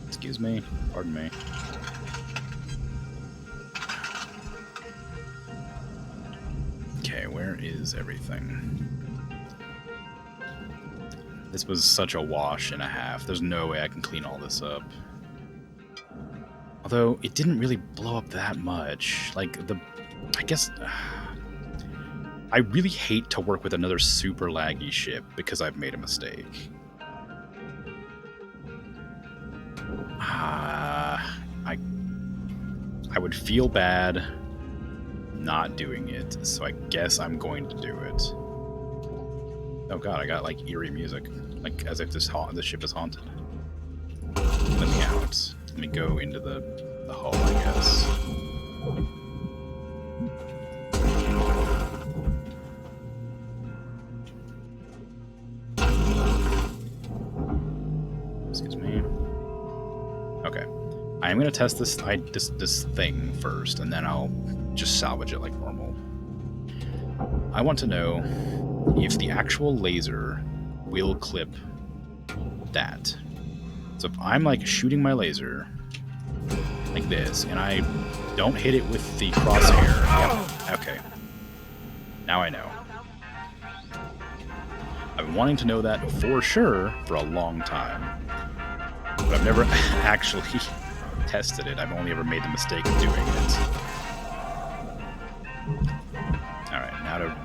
Excuse me. Pardon me. Okay, where is everything? This was such a wash and a half. There's no way I can clean all this up. Although, it didn't really blow up that much. Like, I guess... I really hate to work with another super laggy ship because I've made a mistake. I would feel bad not doing it, so I guess I'm going to do it. Oh god, I got, like, eerie music. Like, as if this ship is haunted. Let me out. Let me go into the hull, I guess. Excuse me. Okay. I am going to test this thing first, and then I'll just salvage it like normal. I want to know if the actual laser will clip that. So if I'm like shooting my laser like this, and I don't hit it with the crosshair. Yep. Okay. Now I know. I've been wanting to know that for sure for a long time. But I've never actually tested it. I've only ever made the mistake of doing it. Alright, now to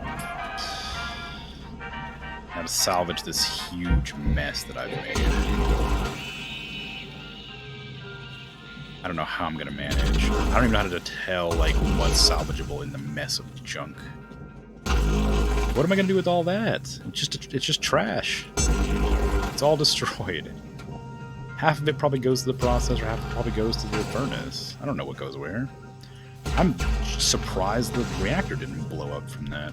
salvage this huge mess that I've made. I don't know how I'm gonna manage. I don't even know how to tell like what's salvageable in the mess of junk. What am I gonna do with all that? It's just trash. It's all destroyed. Half of it probably goes to the processor, half of it probably goes to the furnace. I don't know what goes where. I'm surprised the reactor didn't blow up from that.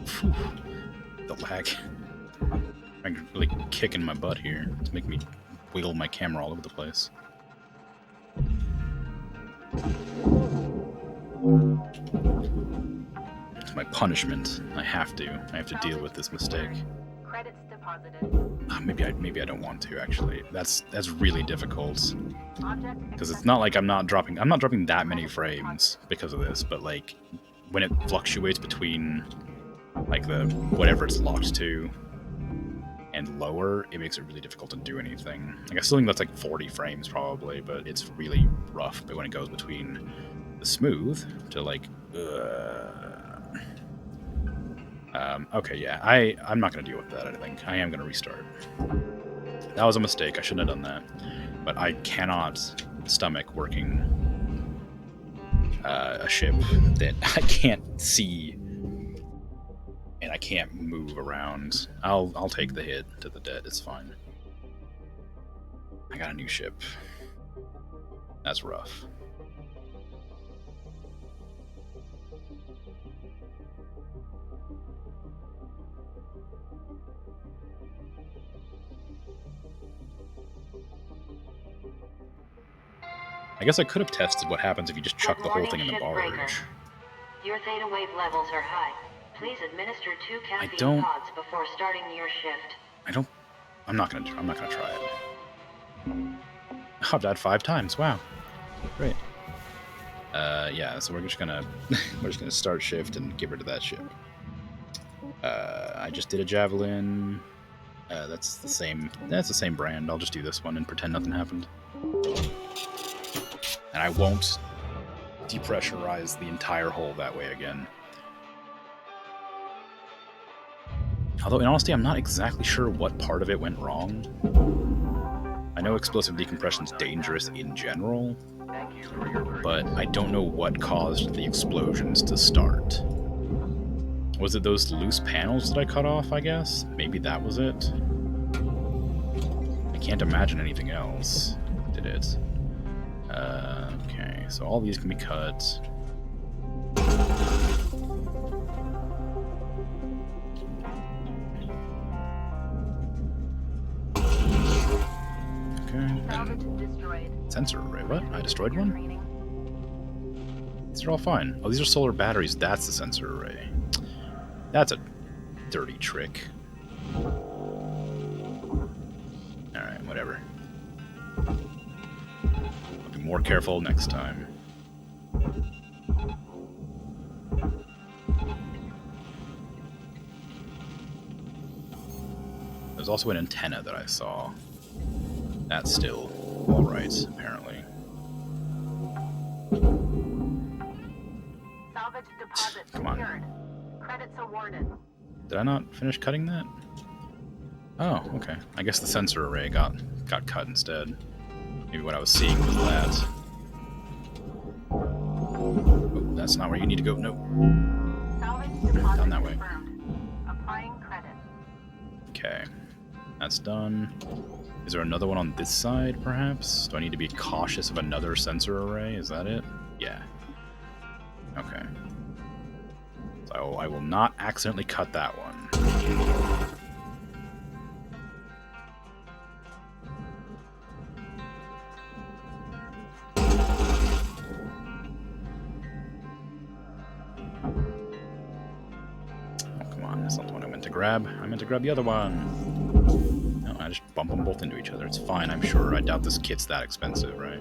Phew. The lag. I'm really kicking my butt here to make me wiggle my camera all over the place. It's my punishment. I have to deal with this mistake. Credits deposited. Maybe I don't want to actually. That's really difficult Object because it's not like I'm not dropping that many frames because of this, but like when it fluctuates between like the whatever it's locked to and lower, it makes it really difficult to do anything. Like I still think that's like 40 frames probably, but it's really rough. But when it goes between the smooth to like, okay, yeah, I'm not gonna deal with that. I think I am gonna restart. That was a mistake. I shouldn't have done that. But I cannot stomach working a ship that I can't see and I can't move around. I'll take the hit to the debt. It's fine. I got a new ship. That's rough. I guess I could have tested what happens if you just chuck the whole thing in the Shipbreaker. barge. Your theta wave levels are high. Please administer 2 caffeine don't- pods before starting your shift. I'm not gonna try it. Oh, I've died 5 times. Wow, great. Yeah. So we're just gonna start shift and get rid of that ship. I just did a javelin. That's the same. That's the same brand. I'll just do this one and pretend nothing happened. And I won't depressurize the entire hull that way again. Although, in honesty, I'm not exactly sure what part of it went wrong. I know explosive decompression is dangerous in general, Thank you for your purchase. but I don't know what caused the explosions to start. Was it those loose panels that I cut off, I guess? Maybe that was it? I can't imagine anything else did it. Okay, so all these can be cut. Okay, Salvage and destroyed. sensor array. What? I destroyed one? Training. These are all fine. Oh, these are solar batteries. That's the sensor array. That's a dirty trick. Alright, whatever. I'll be more careful next time. There's also an antenna that I saw. That's still alright, apparently. Salvage deposit Come on. secured. Credits awarded. Did I not finish cutting that? Oh, okay. I guess the sensor array got cut instead. Maybe what I was seeing was that. Oh, that's not where you need to go. Nope. Salvage deposit Down that way. confirmed. Applying credit. Okay. That's done. Is there another one on this side, perhaps? Do I need to be cautious of another sensor array? Is that it? Yeah. Okay. So I will not accidentally cut that one. Oh, come on. That's not the one I meant to grab. I meant to grab the other one. No, I just bump them both into each other. It's fine, I'm sure. I doubt this kit's that expensive, right?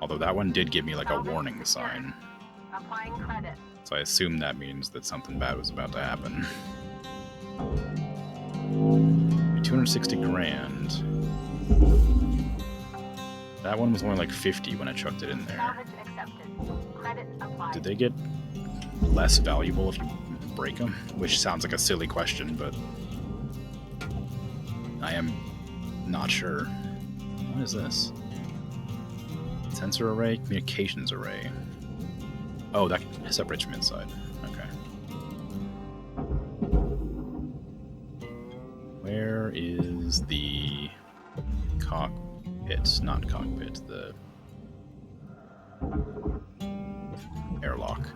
Although that one did give me like a warning sign. Applying credit. So I assume that means that something bad was about to happen. 260 grand. That one was only like 50 when I chucked it in there. Salvage accepted. Credit applied. Did they get less valuable if you break them? Which sounds like a silly question, but I am not sure. What is this? Sensor array, communications array. Oh, that separates from inside. Okay. Where is the cockpit? Not cockpit, the airlock.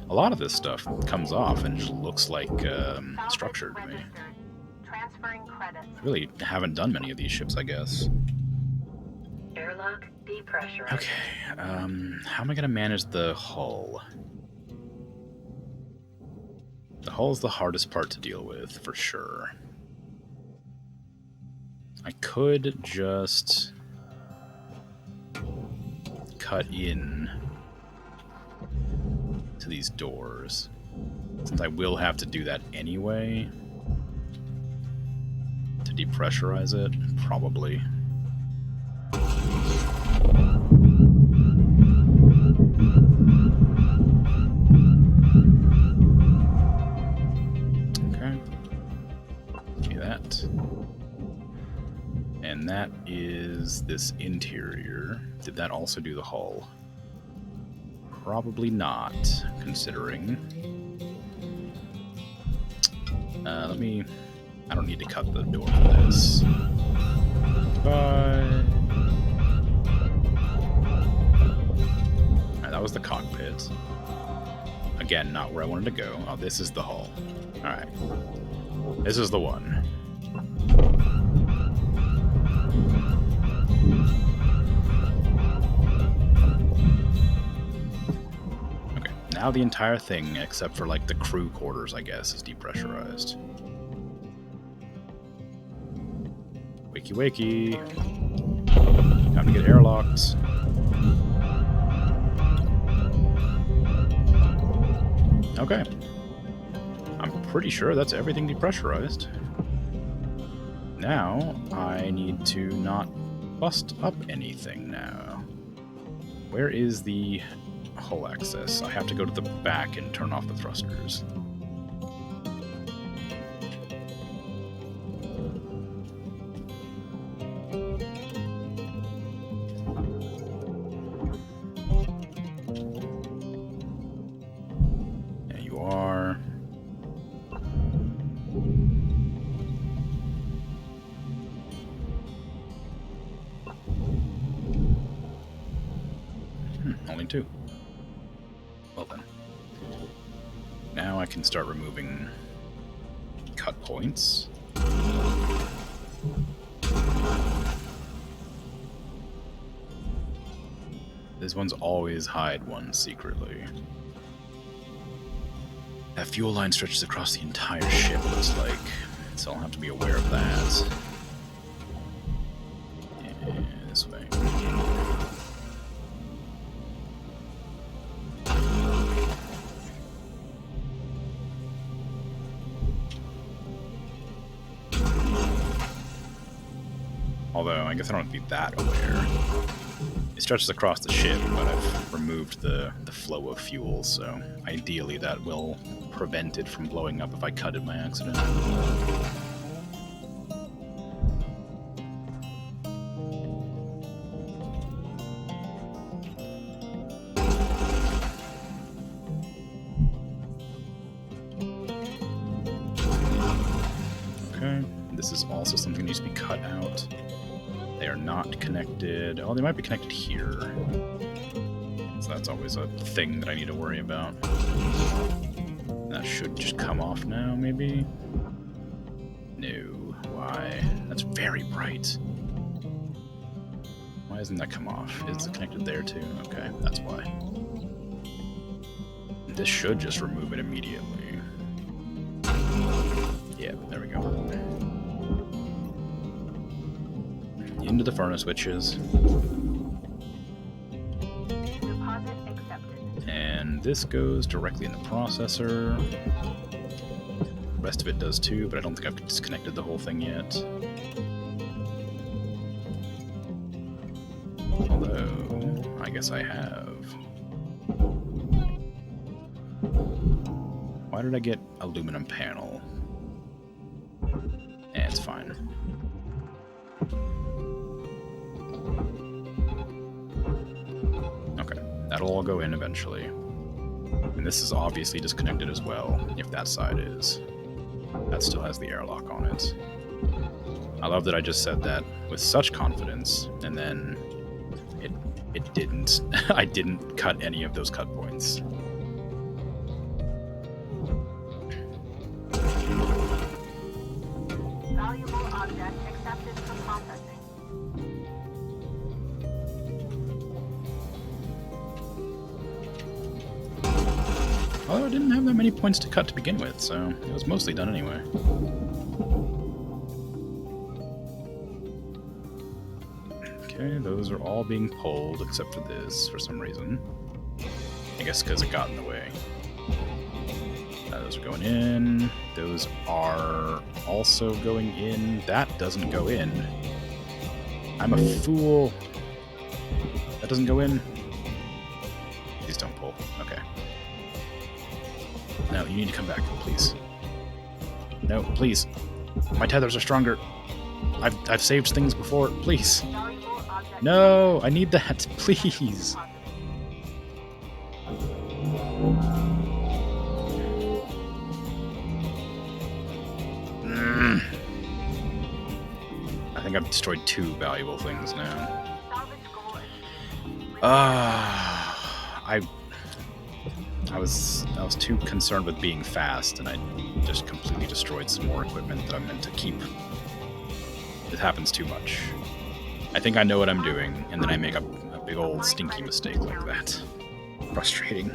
A lot of this stuff comes off and just looks like structured to me. Transferring credits. I really haven't done many of these ships, I guess. Airlock depressurized. Okay, how am I going to manage the hull? The hull's the hardest part to deal with, for sure. I could just cut in to these doors, since I will have to do that anyway to depressurize it, probably. Okay, see that. And that is this interior. Did that also do the hull? Probably not, considering. I don't need to cut the door for this. Bye. Alright, that was the cockpit. Again, not where I wanted to go. Oh, this is the hull. Alright. This is the one. Now the entire thing, except for like the crew quarters, I guess, is depressurized. Wakey wakey. Time to get airlocked. Okay. I'm pretty sure that's everything depressurized. Now, I need to not bust up anything now. Where is the hull access? I have to go to the back and turn off the thrusters. There you are. Only two. Well then. Now I can start removing cut points. These ones always hide one secretly. That fuel line stretches across the entire ship, looks like, so I'll have to be aware of that. Yeah, this way. Although, I guess I don't have to be that aware. It stretches across the ship, but I've removed the flow of fuel, so ideally that will prevent it from blowing up if I cut it by accident. Okay, this is also something that needs to be cut out. They are not connected. Oh, they might be connected here. So that's always a thing that I need to worry about. That should just come off now, maybe? No. Why? That's very bright. Why doesn't that come off? Is it connected there too? Okay, that's why. This should just remove it immediately. Yeah, there we go. Into the furnace switches. Deposit accepted. And this goes directly in the processor. rest of it does too, but I don't think I've disconnected the whole thing yet. Although, I guess I have. Why did I get aluminum panel? It's fine. Okay, that'll all go in eventually. And this is obviously disconnected as well, if that side is. That still has the airlock on it. I love that I just said that with such confidence, and then it didn't. I didn't cut any of those cut points. Valuable object accepted for processing. Although I didn't have that many points to cut to begin with, so it was mostly done anyway. Okay, those are all being pulled except for this for some reason. I guess because it got in the way. Those are going in. Those are also going in. That doesn't go in. I'm a fool. That doesn't go in. Please don't pull. Okay. No, you need to come back, please. No, please. My tethers are stronger. I've saved things before. Please. Valuable object No, I need that. Please. I think I've destroyed 2 valuable things now. salvage goal achieved. I was too concerned with being fast, and I just completely destroyed some more equipment that I'm meant to keep. It happens too much. I think I know what I'm doing, and then I make a big old stinky mistake like that. Frustrating.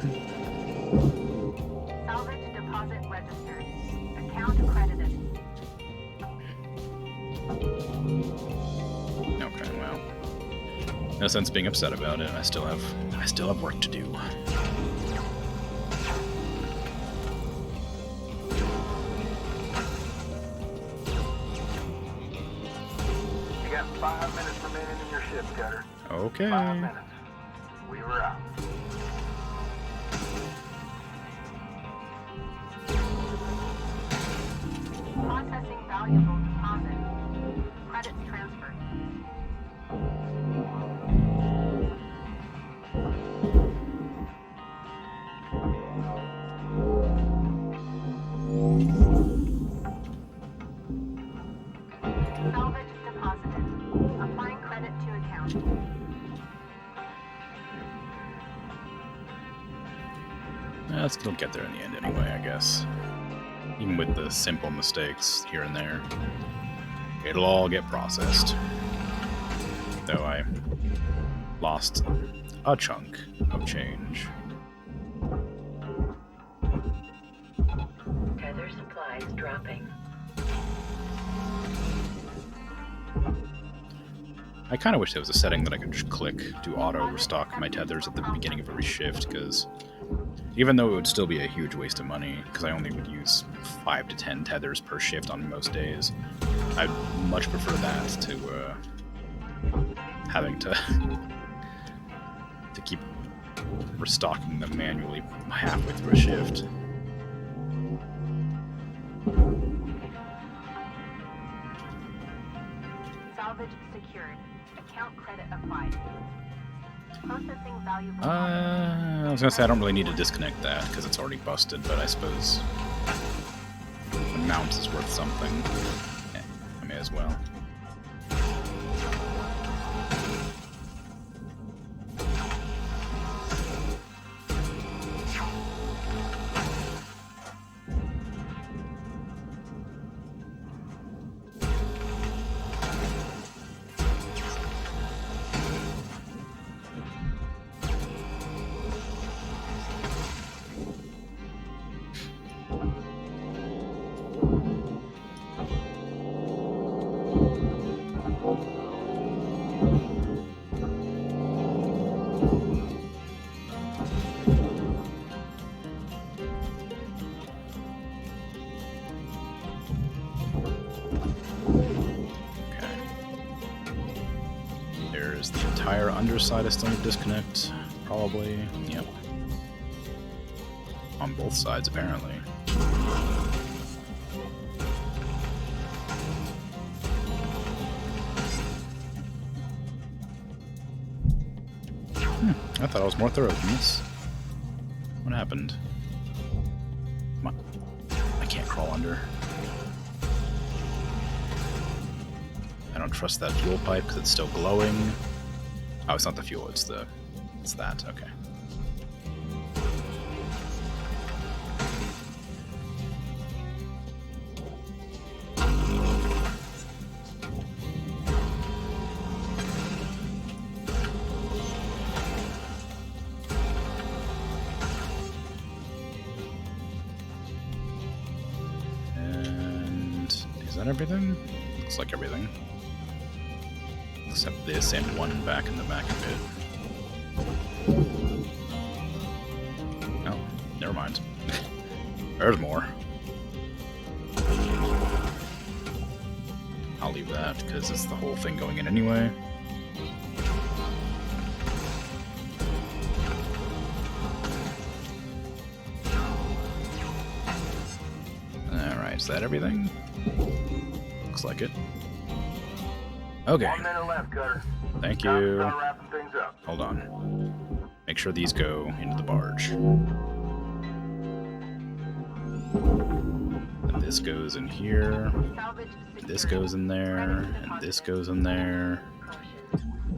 Salvage deposit registered. Account credited. Okay, well, no sense being upset about it. I still have work to do. You got 5 minutes remaining in your shift, Cutter. Okay. 5 minutes. We were out. Processing valuable deposit. Credits transferred. Salvage deposited. Applying credit to account. It'll get there in the end anyway, I guess. Even with the simple mistakes here and there, it'll all get processed. Though I lost a chunk of change. Tether supplies dropping. I kind of wish there was a setting that I could just click, do auto restock my tethers at the beginning of every shift, because even though it would still be a huge waste of money, because I only would use 5 to 10 tethers per shift on most days, I'd much prefer that to having to keep restocking them manually halfway through a shift. Salvage secured. Account credit applied. Processing valuable I was gonna say I don't really need to disconnect that because it's already busted, but I suppose the mount is worth something. Yeah, I may as well. Is the entire underside I still need to disconnect? Probably. Yep. On both sides, apparently. I thought I was more thorough than this. What happened? Come on. I can't crawl under. I don't trust that fuel pipe because it's still glowing. Oh, it's not the fuel, it's that. Okay. And is that everything? Looks like everything. Except this and one back in the back of it. Oh, never mind. There's more. I'll leave that because it's the whole thing going in anyway. Alright, is that everything? Looks like it. Okay. 1 minute left, Cutter. Thank Time to you. start wrapping things up. Hold on. Make sure these go into the barge. And this goes in here. Salvage This secured. goes in there. And this goes in there.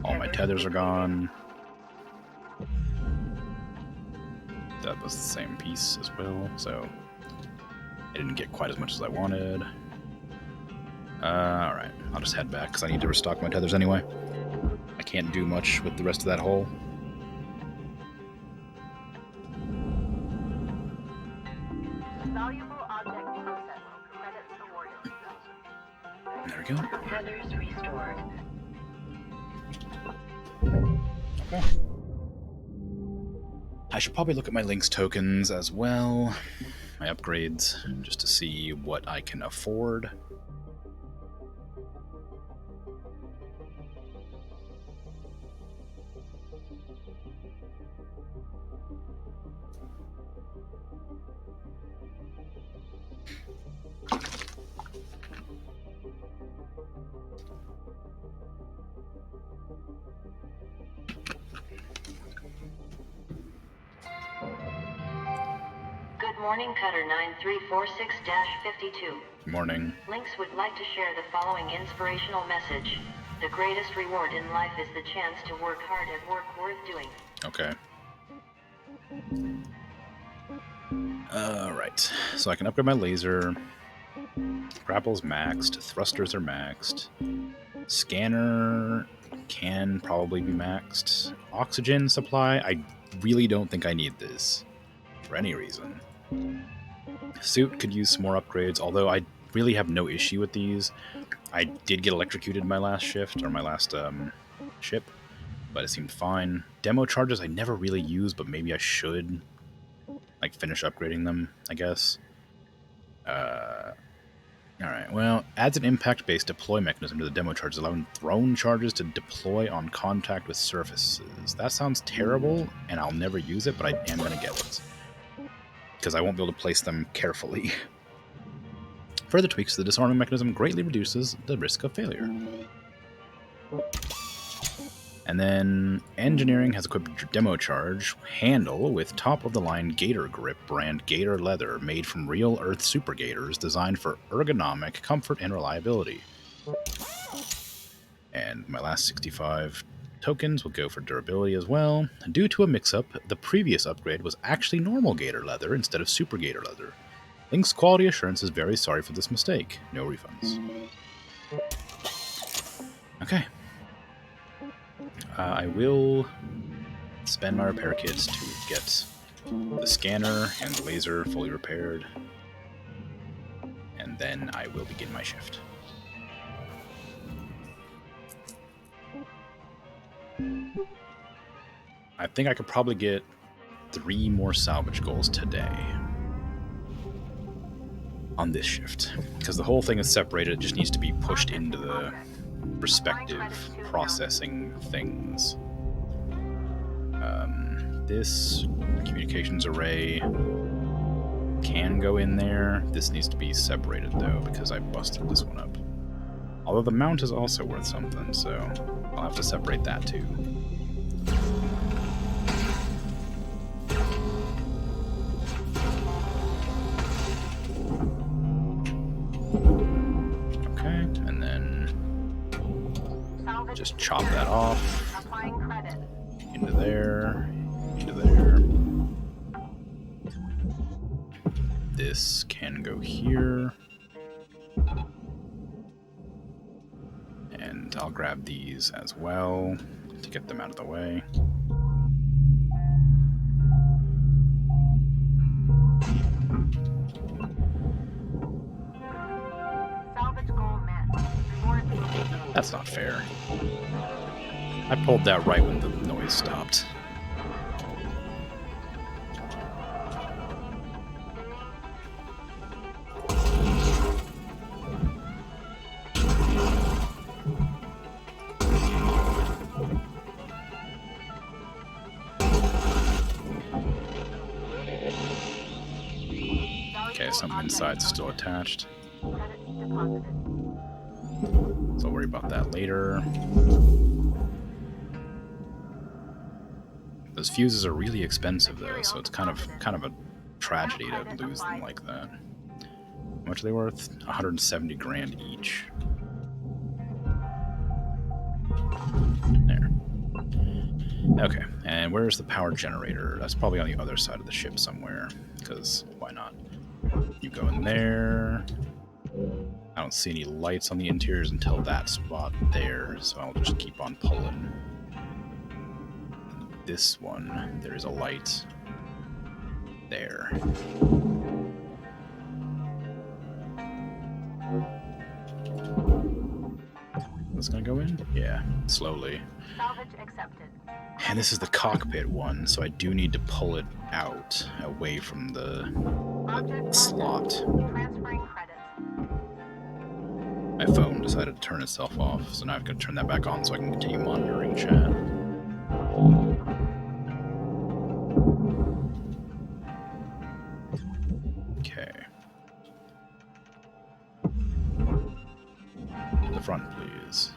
All my tethers are gone. That was the same piece as well, so I didn't get quite as much as I wanted. Alright, I'll just head back because I need to restock my tethers anyway. I can't do much with the rest of that hole. Valuable object processed. Credits awarded. There we go. Tethers restored. Okay. I should probably look at my links tokens as well, my upgrades, just to see what I can afford. Good morning, Cutter 9346-52. Good morning. Lynx would like to share the following inspirational message. The greatest reward in life is the chance to work hard at work worth doing. Okay. Alright, so I can upgrade my laser. Grapple's maxed, thrusters are maxed. Scanner can probably be maxed. Oxygen supply, I really don't think I need this for any reason. Suit could use some more upgrades, although I really have no issue with these. I did get electrocuted my last shift, or my last ship, but it seemed fine. Demo charges I never really use, but maybe I should like finish upgrading them, I guess. Alright, well, adds an impact-based deploy mechanism to the demo charges, allowing thrown charges to deploy on contact with surfaces. That sounds terrible, and I'll never use it, but I am going to get it. Because I won't be able to place them carefully. Further tweaks to the disarming mechanism greatly reduces the risk of failure. And then engineering has equipped demo charge handle with top-of-the-line Gator Grip brand Gator leather made from real Earth Super Gators designed for ergonomic comfort and reliability. And my last 65 tokens will go for durability as well. Due to a mix-up, the previous upgrade was actually normal Gator leather instead of Super Gator leather. Link's Quality Assurance is very sorry for this mistake. No refunds. Okay. I will spend my repair kits to get the scanner and the laser fully repaired, and then I will begin my shift. I think I could probably get 3 more salvage goals today on this shift, because the whole thing is separated. It just needs to be pushed into the perspective processing things. This communications array can go in there. This needs to be separated though, because I busted this one up. Although the mount is also worth something, so I'll have to separate that too. Okay, and then just chop that off. Applying credit. Into there, into there. This can go here. And I'll grab these as well to get them out of the way. Salvage goal met. Rewards will be That's not fair. I pulled that right when the noise stopped. Okay, something inside's still attached, credits deposited. so I'll worry about that later. Those fuses are really expensive though, so it's kind of a tragedy to lose them like that. How much are they worth? 170 grand each. There. Okay, and where's the power generator? That's probably on the other side of the ship somewhere, because why not? You go in there. I don't see any lights on the interiors until that spot there, so I'll just keep on pulling. This one, there is a light there. That's gonna go in? Yeah, slowly. Salvage accepted. And this is the cockpit one, so I do need to pull it out, away from the Object slot. transferring credits. My phone decided to turn itself off, so now I've got to turn that back on so I can continue monitoring chat. Okay. To the front, please.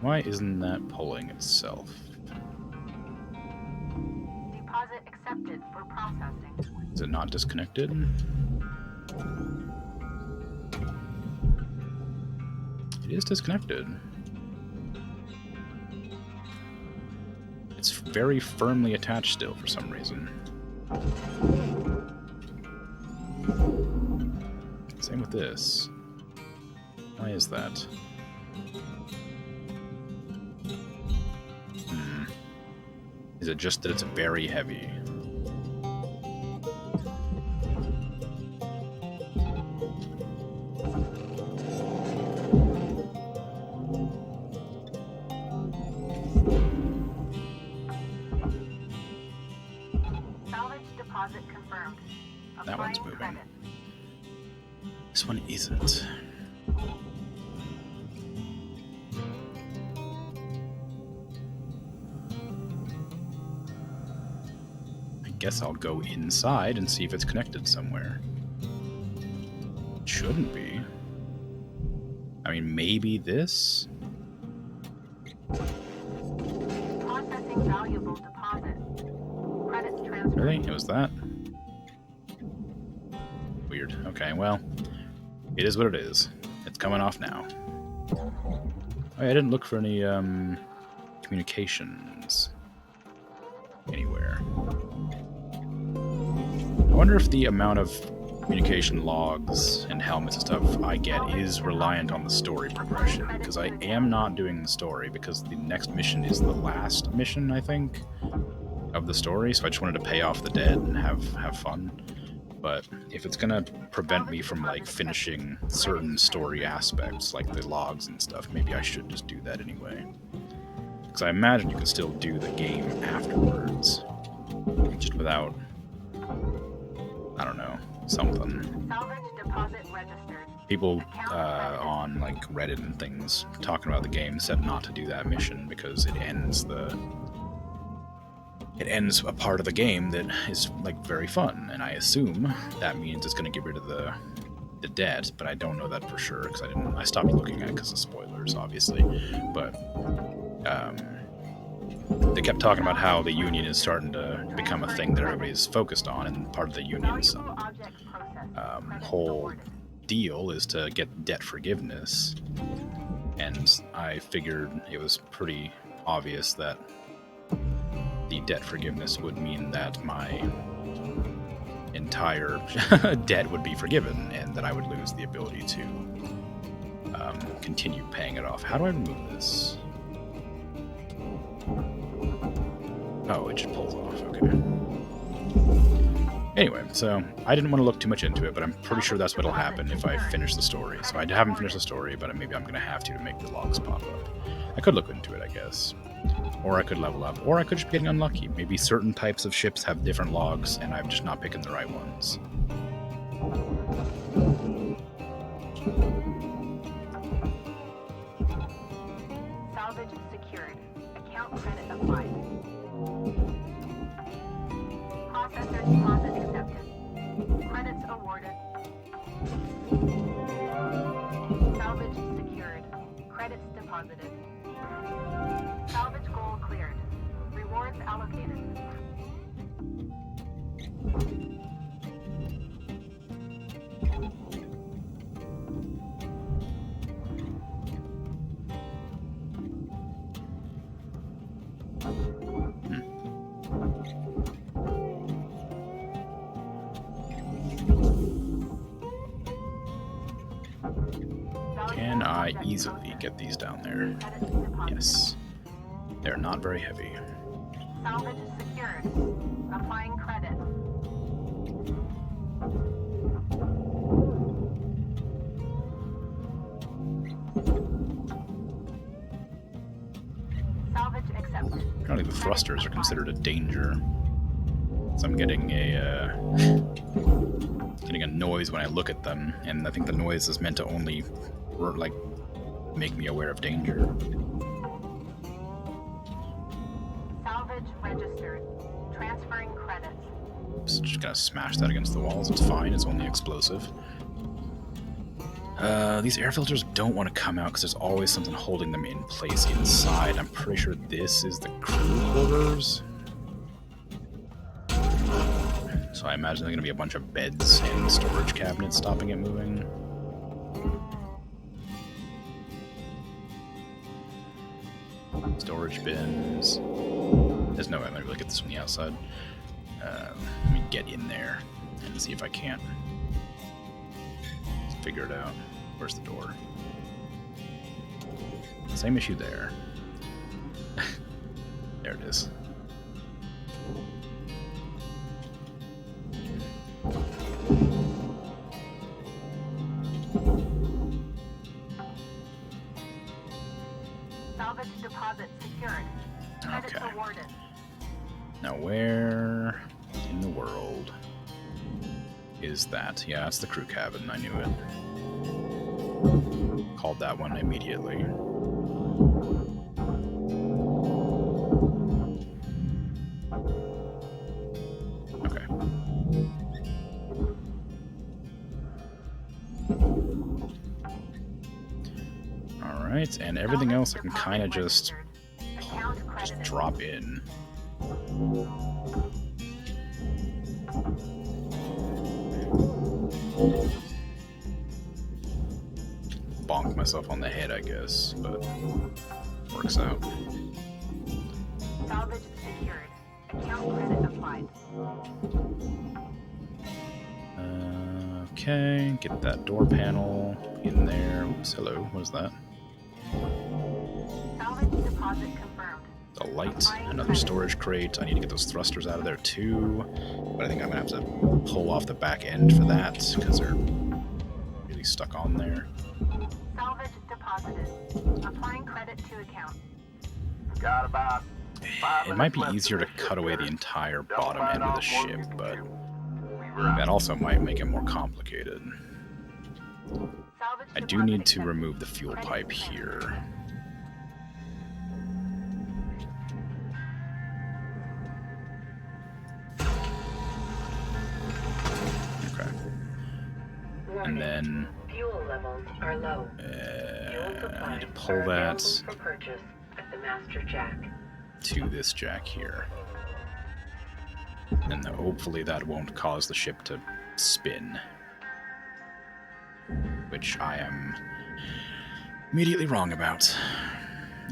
Why isn't that pulling itself? Deposit accepted for processing. Is it not disconnected? It is disconnected. It's very firmly attached still for some reason. Same with this. Why is that? Is it just that it's very heavy? Salvage deposit confirmed. That one's Applying moving. credit. This one isn't. I guess I'll go inside and see if it's connected somewhere. It shouldn't be. I mean, maybe this? Processing valuable deposit. Credits transferred. Really? It was that? Weird. Okay, well, it is what it is. It's coming off now. Oh, yeah, I didn't look for any communications anywhere. I wonder if the amount of communication logs and helmets and stuff I get is reliant on the story progression, because I am not doing the story, because the next mission is the last mission, I think, of the story, so I just wanted to pay off the debt and have fun. But if it's gonna prevent me from, like, finishing certain story aspects, like the logs and stuff, maybe I should just do that anyway. Because I imagine you can still do the game afterwards, just without, I don't know, something. Salvage deposit registered. People on like Reddit and things talking about the game said not to do that mission because it ends a part of the game that is like very fun, and I assume that means it's going to get rid of the debt, but I don't know that for sure because I stopped looking at it because of spoilers, obviously. But they kept talking about how the union is starting to become a thing that everybody's focused on, and part of the union's whole deal is to get debt forgiveness. And I figured it was pretty obvious that the debt forgiveness would mean that my entire debt would be forgiven, and that I would lose the ability to continue paying it off. How do I remove this? Oh, it just pulls off. Okay. Anyway, so I didn't want to look too much into it, but I'm pretty sure that's what'll happen if I finish the story. So I haven't finished the story, but maybe I'm going to have to make the logs pop up. I could look into it, I guess. Or I could level up. Or I could just be getting unlucky. Maybe certain types of ships have different logs, and I'm just not picking the right ones. Salvage secured. Account credit applied. Processor deposit accepted. Credits awarded. Salvage secured. Credits deposited. Salvage goal cleared. Rewards allocated. Can I easily get these down there? Yes. They're not very heavy. Salvage secured. Applying credit. Salvage accepted. Apparently the thrusters are considered a danger. So I'm getting a noise when I look at them, and I think the noise is meant to only like make me aware of danger. Salvage registered. Transferring credits. Just gonna smash that against the walls. It's fine. It's only explosive. These air filters don't want to come out because there's always something holding them in place inside. I'm pretty sure this is the crew quarters. So I imagine there's going to be a bunch of beds and storage cabinets stopping it moving. Storage bins. There's no way I'm going to really get this from the outside. Let me get in there and see if I can't figure it out. Where's the door? Same issue there. There it is. Salvage deposit secured. Credits Okay. awarded. Now where in the world is that? Yeah, it's the crew cabin. I knew it. Called that one immediately. Okay. Alright, and everything else I can kind of just drop in. Bonk myself on the head, I guess, but works out. Salvage secured. Account credit applied. Okay, get that door panel in there. Oops, hello, what is that? Salvage deposit confirmed. A light, another storage crate. I need to get those thrusters out of there too, but I think I'm gonna have to pull off the back end for that because they're really stuck on there. Salvage deposited. Applying credit to account. Got about 5 It might be minutes left easier to in this cut away the shift, entire Don't bottom bite end of the off more ship, than you but can chew. We We're out. That also might make it more complicated. Salvage I do deposit need to accepted. remove the fuel Credit pipe transferred. here. Okay. And then Fuel levels are low. I need to pull that for purchase at the master jack. to this jack here. And hopefully that won't cause the ship to spin. Which I am immediately wrong about.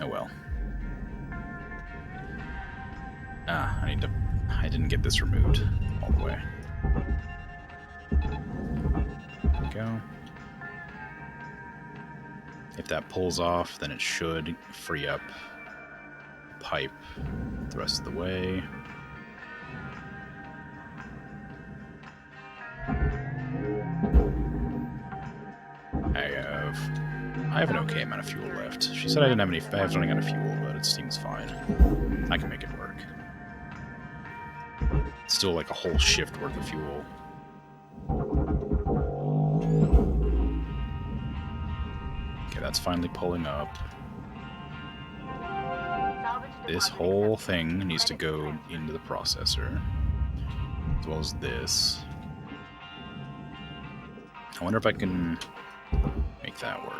Oh well. I didn't get this removed all the way. There we go. If that pulls off, then it should free up the pipe the rest of the way. I have an okay amount of fuel left. She said I didn't have any. I was running out of fuel, but it seems fine. I can make it work. It's still like a whole shift worth of fuel. Okay, that's finally pulling up. Salvage This deposit whole accepted. thing needs to Credit go transferred. into the processor, as well as this. I wonder if I can make that work.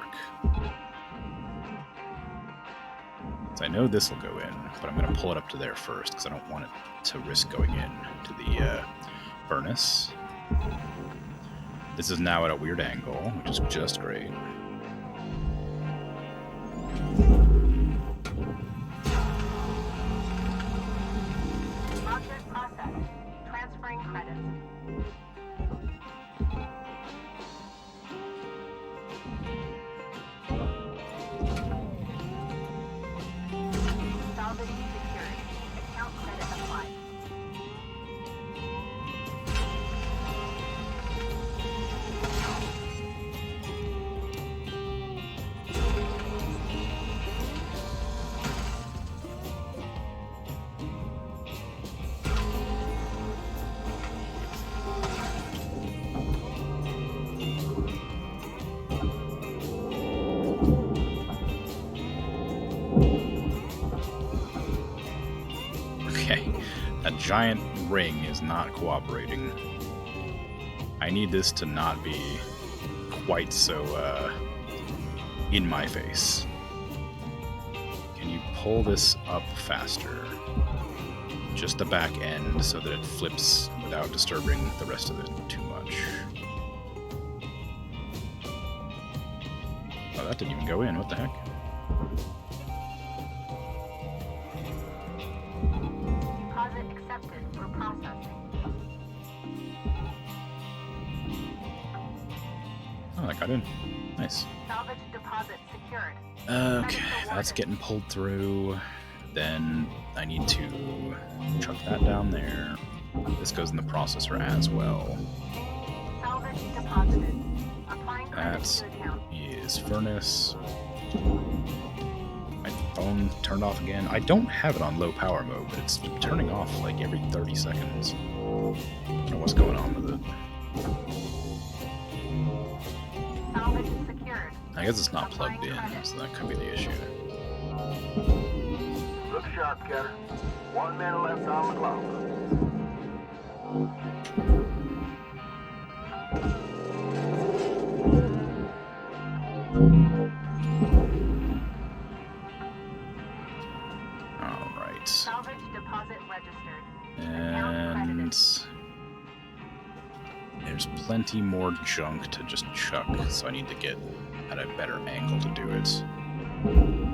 So I know this will go in, but I'm going to pull it up to there first because I don't want it to risk going in to the furnace. This is now at a weird angle, which is just great. Object processed. Transferring credits. Salvage secured. Account credit applied. Okay, that giant ring is not cooperating. I need this to not be quite so in my face. Can you pull this up faster? Just the back end so that it flips without disturbing the rest of it too much. Oh, that didn't even go in. What the heck? Deposit accepted for processing. Oh, that got in. Nice. Salvage deposit secured. Okay, that's getting pulled through. Then I need to chuck that down there. This goes in the processor as well. Salvage deposited. Applying credit That to account. is furnace. My phone turned off again. I don't have it on low power mode, but it's turning off like every 30 seconds. I don't know what's going on with it. Salvage secured. I guess it's not plugged in, so that could be the issue. Look sharp, Scatter. 1 minute left on the clock. Alright. Salvage deposit registered. And there's plenty more junk to just chuck, so I need to get at a better angle to do it.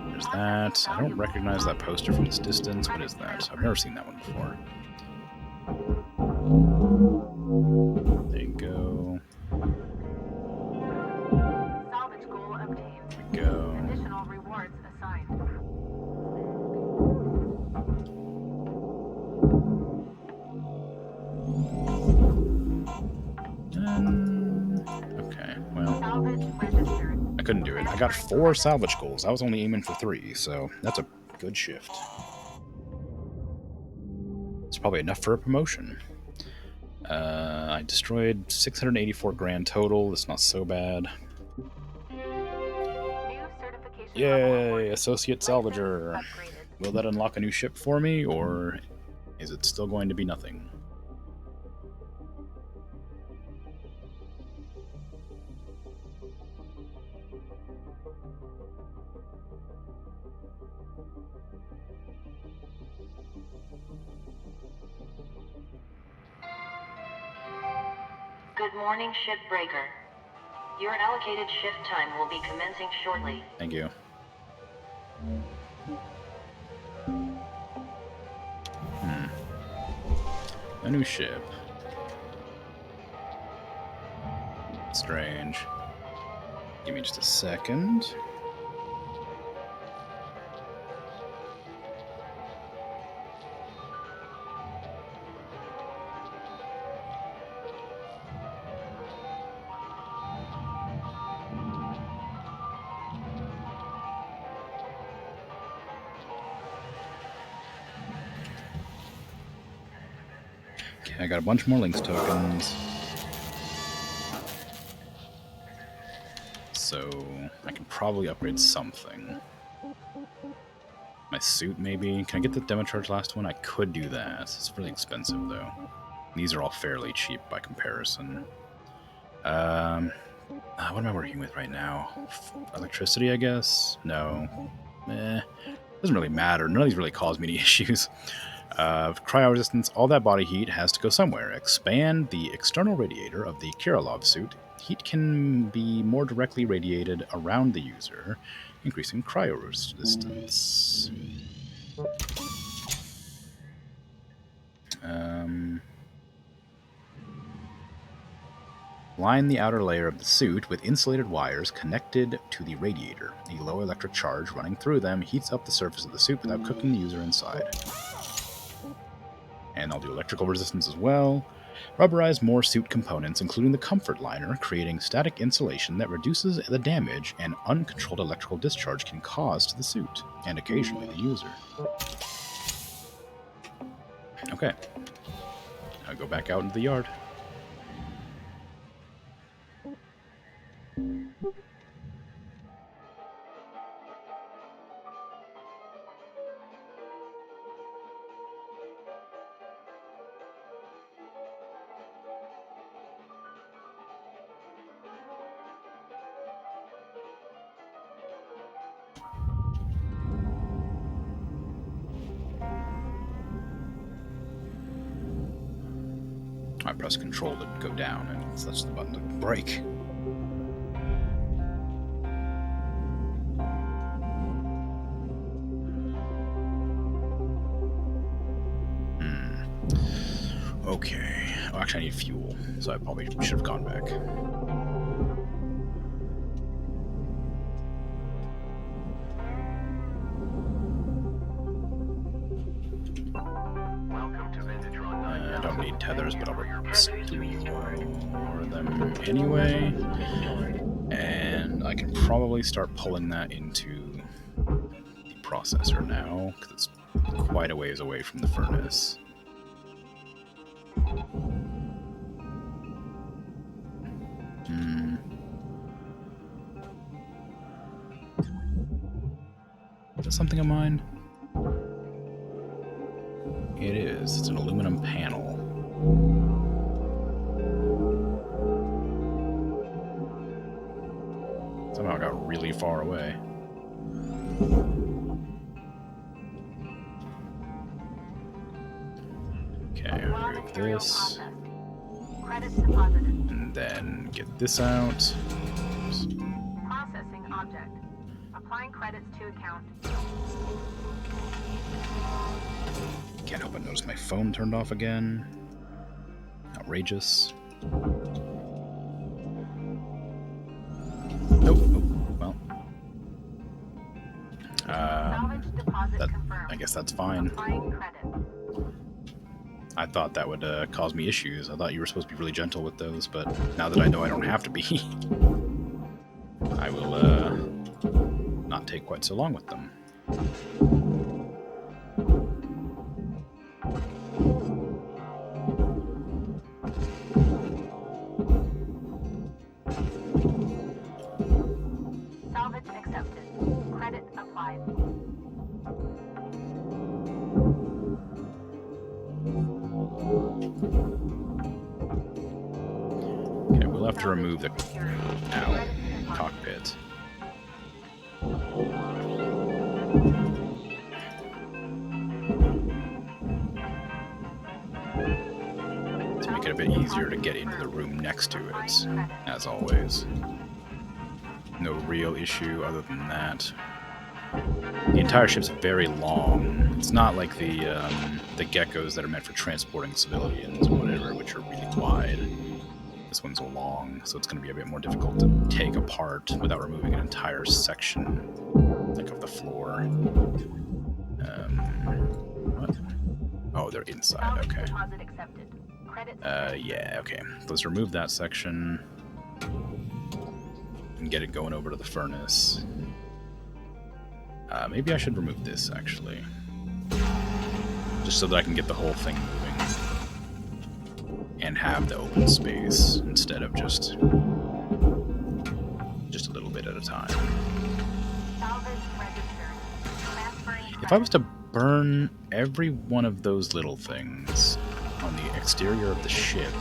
There's that. I don't recognize that poster from this distance. What is that? I've never seen that one before. There you go. Salvage goal obtained. There we go. Additional rewards assigned. Okay, well, Salvage registered. I couldn't do it. I got 4 salvage goals. I was only aiming for 3, so that's a good shift. It's probably enough for a promotion. I destroyed 684 grand total. That's not so bad. New certification level Yay, awarded. Associate License Salvager. upgraded. Will that unlock a new ship for me, or is it still going to be nothing? Good morning, Shipbreaker. Your allocated shift time will be commencing shortly. Thank you. A new ship. Strange. Give me just a second. Okay, I got a bunch more links tokens. So I can probably upgrade something. My suit, maybe? Can I get the demo charge last one? I could do that. It's really expensive, though. These are all fairly cheap by comparison. What am I working with right now? Electricity, I guess? No. Doesn't really matter. None of these really cause me any issues. Cryo resistance, all that body heat has to go somewhere. Expand the external radiator of the Kirilov suit. Heat can be more directly radiated around the user, increasing cryo resistance. Line the outer layer of the suit with insulated wires connected to the radiator. A low electric charge running through them heats up the surface of the suit without cooking the user inside. And I'll do electrical resistance as well. Rubberize more suit components, including the comfort liner, creating static insulation that reduces the damage an uncontrolled electrical discharge can cause to the suit, and occasionally the user. Okay. I'll go back out into the yard. I press control to go down, and that's the button to brake. Okay. Oh, actually, I need fuel, so I probably should have gone back. Welcome to Vintatron I 9000. don't need tethers, but I'll Thank you for your store them anyway. And I can probably start pulling that into the processor now, because it's quite a ways away from the furnace. Is that something of mine? It is. It's an aluminum panel. Somehow I got really far away. Okay, Raw remove material this. processed. Credits deposited. And then get this out. Processing object. Applying credits to account. Can't help but notice my phone turned off again. Outrageous. Nope. Well. Salvage deposit confirmed. I guess that's fine. Applying credit. I thought that would cause me issues. I thought you were supposed to be really gentle with those, but now that I know I don't have to be, I will not take quite so long with them. have to remove the cockpit. To make it a bit easier to get into the room next to it, as always. No real issue other than that. The entire ship's very long. It's not like the geckos that are meant for transporting civilians or whatever, which are really wide. This one's long, so it's going to be a bit more difficult to take apart without removing an entire section, like, of the floor. What? Oh, they're inside. Okay. Yeah. Okay. Let's remove that section and get it going over to the furnace. Maybe I should remove this, actually. Just so that I can get the whole thing moving. And have the open space, instead of just a little bit at a time. If I was to burn every one of those little things on the exterior of the ship,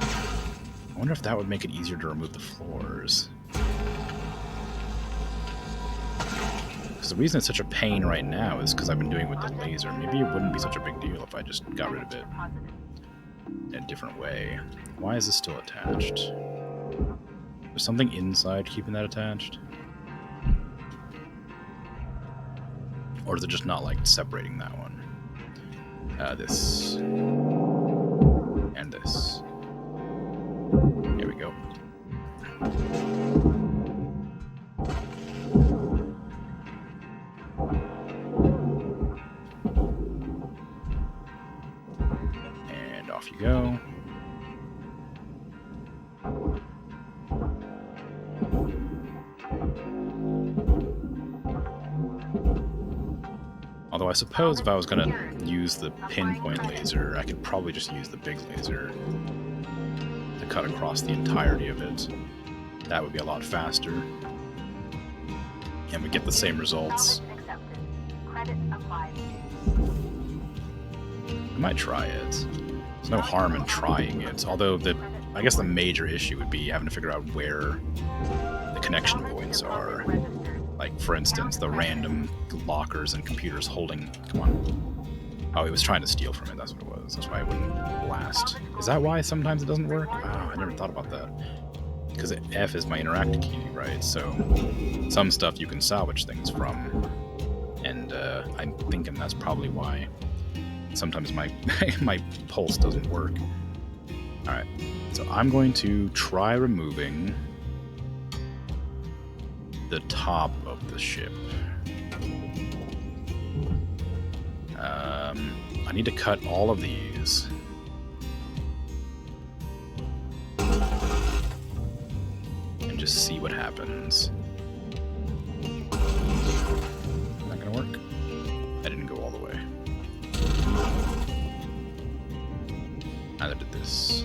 I wonder if that would make it easier to remove the floors. Because the reason it's such a pain right now is because I've been doing it with the laser. Maybe it wouldn't be such a big deal if I just got rid of it in a different way. Why is this still attached? There's something inside keeping that attached? Or is it just not, like, separating that one? This. And this. Here we go. And off you go. Although I suppose if I was going to use the pinpoint laser, I could probably just use the big laser to cut across the entirety of it. That would be a lot faster. And we get the same results. I might try it. There's no harm in trying it. Although, I guess the major issue would be having to figure out where the connection points are. Like, for instance, the random lockers and computers holding... Come on. Oh, he was trying to steal from it. That's what it was. That's why it wouldn't blast. Is that why sometimes it doesn't work? Oh, I never thought about that. Because F is my interact key, right? So some stuff you can salvage things from. And I'm thinking that's probably why sometimes my my pulse doesn't work. Alright. So I'm going to try removing the top of the ship. I need to cut all of these. And just see what happens. Not gonna work? I didn't go all the way. Neither did this.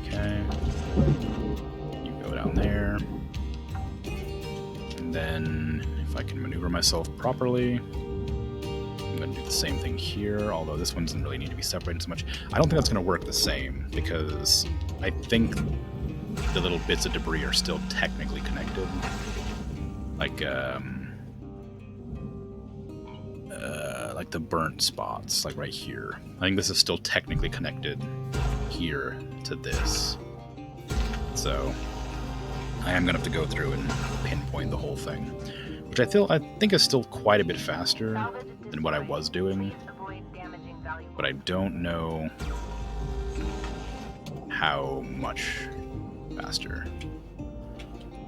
Okay. You go down there. And then, if I can maneuver myself properly, I'm going to do the same thing here, although this one doesn't really need to be separated so much. I don't think that's going to work the same, because I think the little bits of debris are still technically connected. Like the burnt spots, like right here. I think this is still technically connected here to this. So I am gonna have to go through and pinpoint the whole thing, which I think is still quite a bit faster than what I was doing, but I don't know how much faster.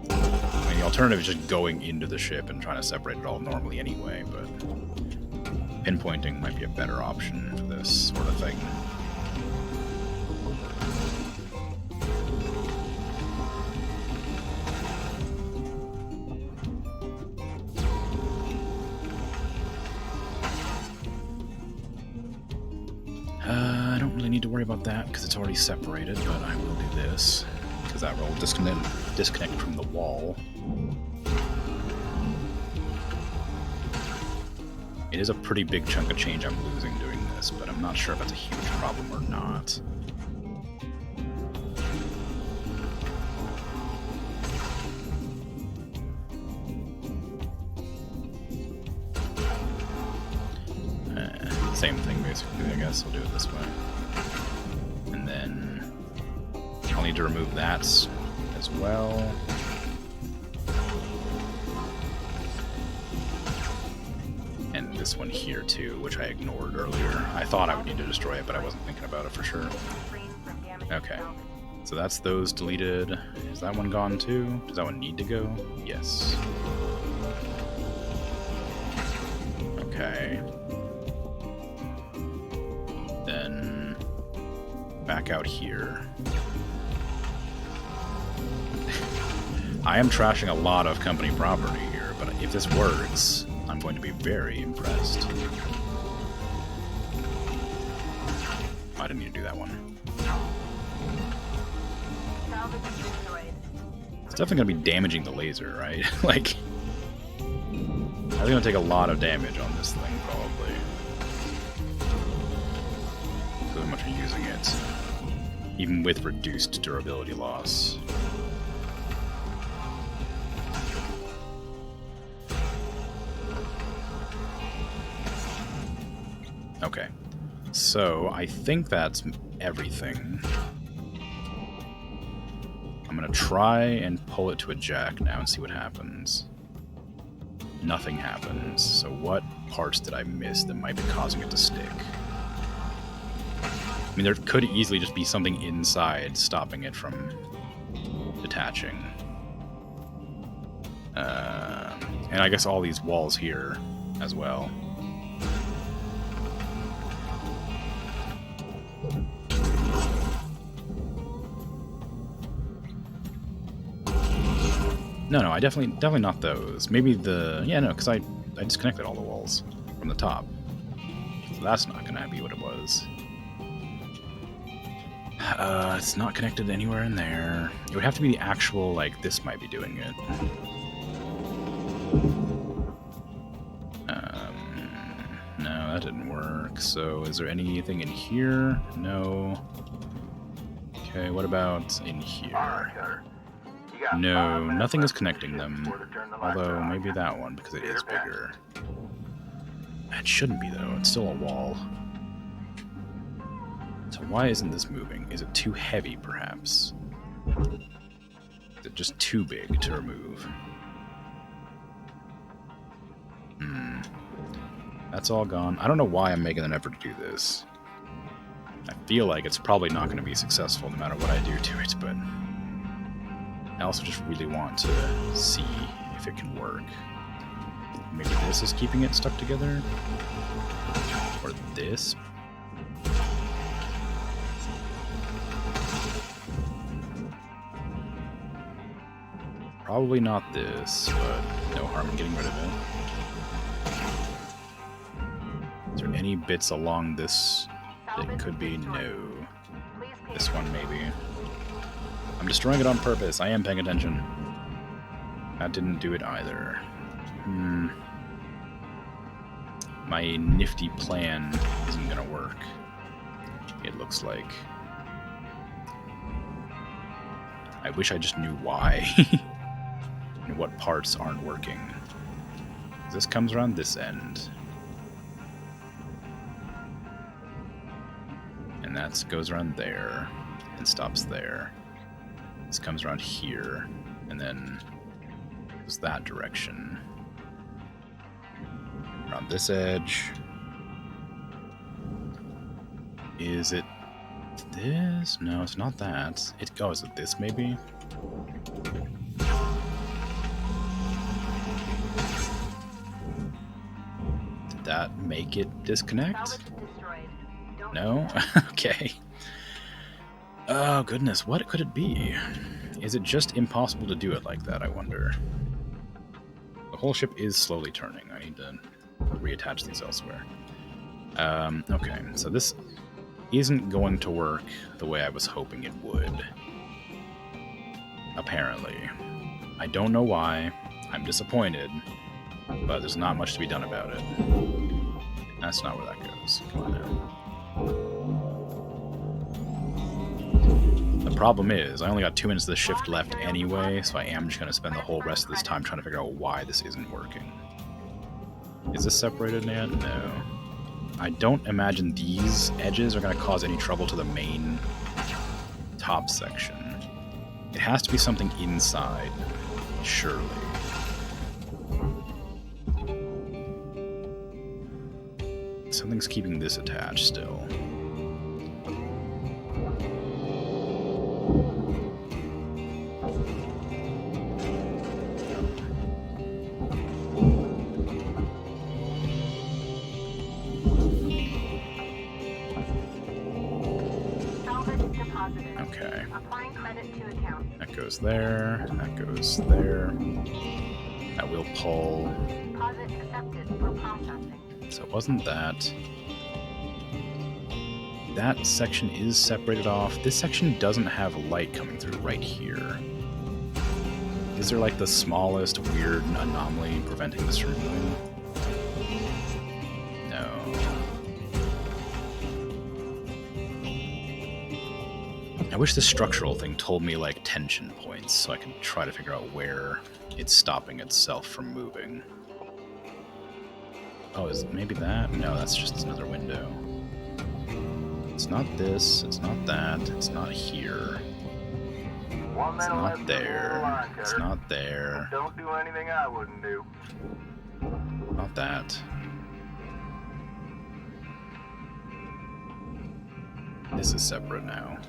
I mean, the alternative is just going into the ship and trying to separate it all normally anyway, but pinpointing might be a better option for this sort of thing. I don't really need to worry about that because it's already separated, but I will do this because that will disconnect from the wall. It is a pretty big chunk of change I'm losing doing this, but I'm not sure if that's a huge problem or not. Same thing, basically, I guess. I'll do it this way. And then I'll need to remove that as well. And this one here, too, which I ignored earlier. I thought I would need to destroy it, but I wasn't thinking about it for sure. Okay. So that's those deleted. Is that one gone, too? Does that one need to go? Yes. Okay. Then back out here. I am trashing a lot of company property here, but if this works, I'm going to be very impressed. I didn't need to do that one. It's definitely going to be damaging the laser, right? Like, I'm going to take a lot of damage on this thing, probably. So much for using it, even with reduced durability loss. Okay, so I think that's everything. I'm gonna try and pull it to a jack now and see what happens. Nothing happens, so what parts did I miss that might be causing it to stick? I mean, there could easily just be something inside stopping it from detaching. And I guess all these walls here as well. No, I definitely not those. Maybe the... Yeah, no, because I disconnected all the walls from the top. So that's not going to be what it was. It's not connected anywhere in there. It would have to be the actual, like, this might be doing it. No, that didn't work. So is there anything in here? No. Okay, what about in here? No, nothing is connecting them. Although, maybe that one, because it is bigger. It shouldn't be, though. It's still a wall. So why isn't this moving? Is it too heavy, perhaps? Is it just too big to remove? That's all gone. I don't know why I'm making an effort to do this. I feel like it's probably not going to be successful no matter what I do to it, but... I also just really want to see if it can work. Maybe this is keeping it stuck together? Or this? Probably not this, but no harm in getting rid of it. Is there any bits along this that could be? No. This one, maybe. I'm destroying it on purpose. I am paying attention. That didn't do it either. My nifty plan isn't gonna work. It looks like. I wish I just knew why. And what parts aren't working. This comes around this end. And that goes around there. And stops there. This comes around here. And then goes that direction. Around this edge. Is it this? No, it's not that. Oh, is it this maybe? Did that make it disconnect? No? Okay. Oh, goodness. What could it be? Is it just impossible to do it like that, I wonder? The whole ship is slowly turning. I need to reattach these elsewhere. Okay, so this isn't going to work the way I was hoping it would. Apparently. I don't know why. I'm disappointed. But there's not much to be done about it. That's not where that goes. goes. Come on now. The problem is, I only got 2 minutes of the shift left anyway, so I am just going to spend the whole rest of this time trying to figure out why this isn't working. Is this separated yet? No. I don't imagine these edges are going to cause any trouble to the main top section. It has to be something inside, surely. Something's keeping this attached still. Okay. Applying credit to account. That goes there. That goes there. That will pull. Deposit accepted for processing. So it wasn't that. That section is separated off. This section doesn't have light coming through right here. Is there like the smallest weird anomaly preventing this from moving? No. I wish the structural thing told me like tension points so I could try to figure out where it's stopping itself from moving. Oh, is it maybe that? No, that's just another window. It's not this, it's not that, it's not here. It's not there. It's not there. Don't do anything I wouldn't do. Not that. This is separate now.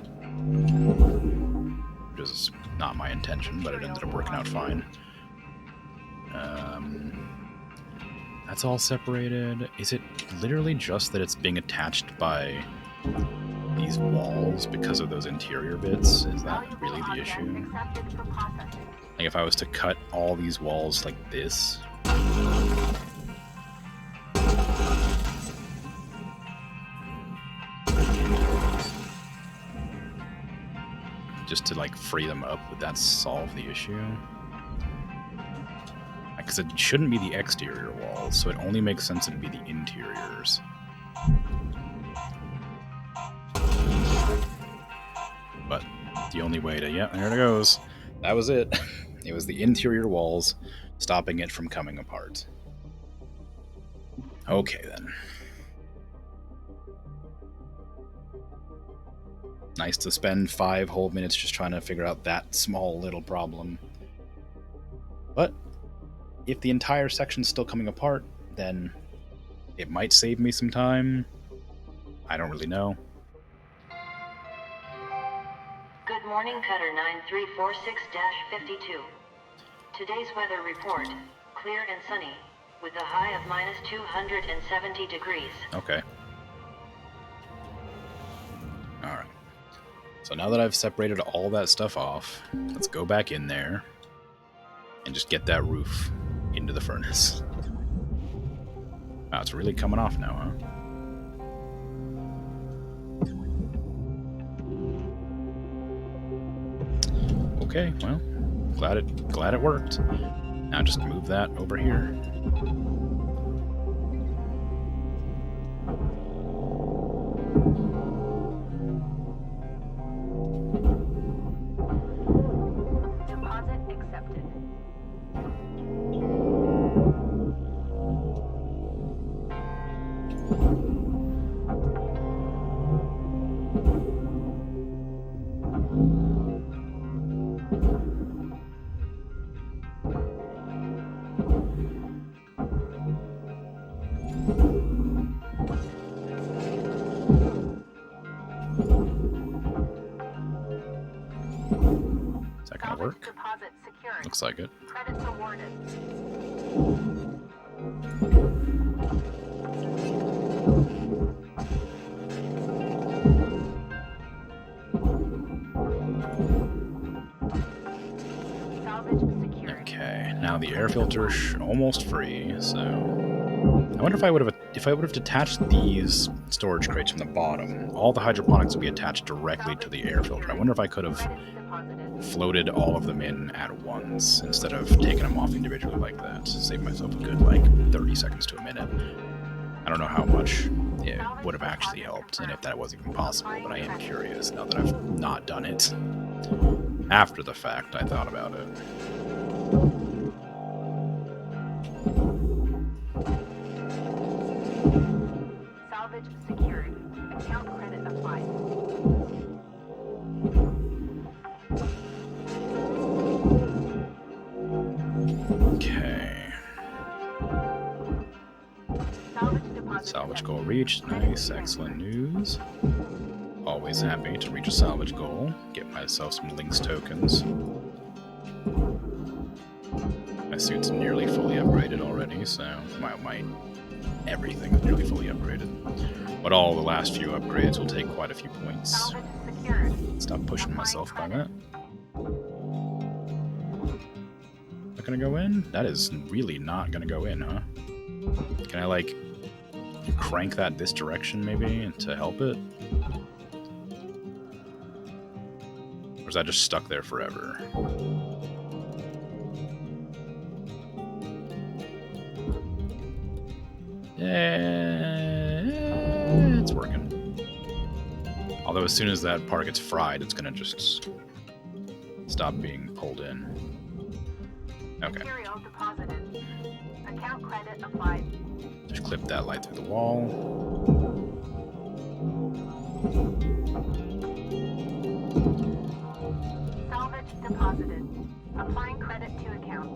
Which is not my intention, but it ended up working out fine. That's all separated. Is it literally just that it's being attached by these walls because of those interior bits? Is that really the issue? Like if I was to cut all these walls like this, just to like free them up, would that solve the issue? Because it shouldn't be the exterior walls, so it only makes sense it'd be the interiors. But the only way to, yeah, there it goes. That was it. It was the interior walls stopping it from coming apart. Okay, then. Nice to spend 5 whole minutes just trying to figure out that small little problem. But if the entire section's still coming apart, then it might save me some time. I don't really know. Good morning, Cutter 9346-52. Today's weather report, clear and sunny, with a high of minus 270 degrees. Okay. Alright. So now that I've separated all that stuff off, let's go back in there and just get that roof into the furnace. Wow, it's really coming off now, huh? Okay, well, glad it worked. Now just move that over here. Deposit accepted. Is that gonna work? Deposit secured. Looks like it. Credits awarded. Salvage secured. Okay, now the air filter's almost free, so I wonder if I would have detached these storage crates from the bottom, all the hydroponics would be attached directly to the air filter. I wonder if I could have Credits deposited. floated all of them in at once instead of taking them off individually like that. Save myself a good like 30 seconds to a minute. I don't know how much it would have actually helped, and if that was even possible, but I am curious now that I've not done it. After the fact, I thought about it. Salvage secured. Account credit applied. Okay. Salvage deposit. Salvage goal reached. Nice, excellent news. Always happy to reach a salvage goal. Get myself some Lynx tokens. My suit's nearly fully upgraded already, so everything's nearly fully upgraded. But all the last few upgrades will take quite a few points. Salvage secured. Stop pushing myself by that. Not gonna go in? That is really not gonna go in, huh? Can I, like, crank that this direction, maybe, to help it? Or is that just stuck there forever? Yeah, it's working. Although as soon as that part gets fried, it's gonna just stop being pulled in. Okay. Material deposited. Account credit applied. Just clip that light through the wall. Salvage deposited. Applying credit to account.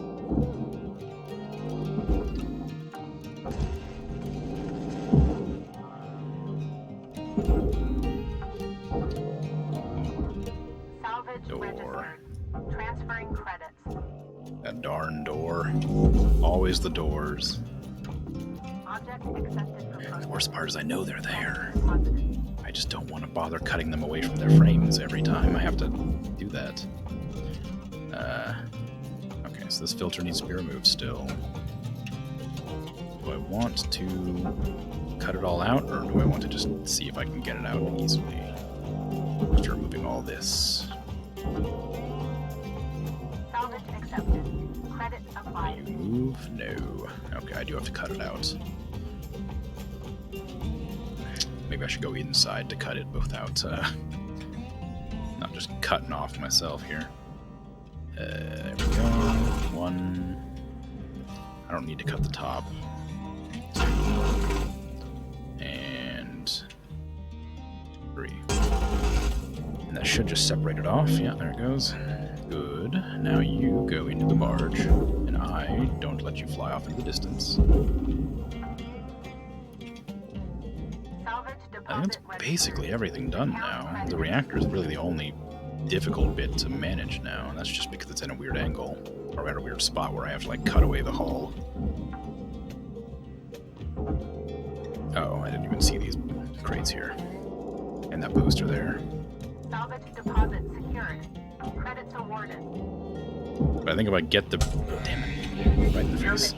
Salvage Door. registered. Transferring credits. That darn door. Always the doors. Object accepted for The processing. worst part is I know they're there. Deposited. I just don't want to bother cutting them away from their frames every time I have to do that. Okay, so this filter needs to be removed still. Do I want to cut it all out, or do I want to just see if I can get it out easily? Just removing all this. Salvage accepted. Credit applied. You move? No. Okay, I do have to cut it out. Maybe I should go inside to cut it without, not just cutting off myself here. There we go. 1. I don't need to cut the top. 2. And 3. And that should just separate it off. Yeah, there it goes. Good. Now you go into the barge, and I don't let you fly off into the distance. Salvage I think deposit that's basically everything done now. The reactor is really the only difficult bit to manage now, and that's just because it's in a weird angle, or at a weird spot where I have to, like, cut away the hull. Oh, I didn't even see these crates here. And that poster there. Salvage deposit secured. Credits awarded. But I think if I get the... Damn it. Right in the face.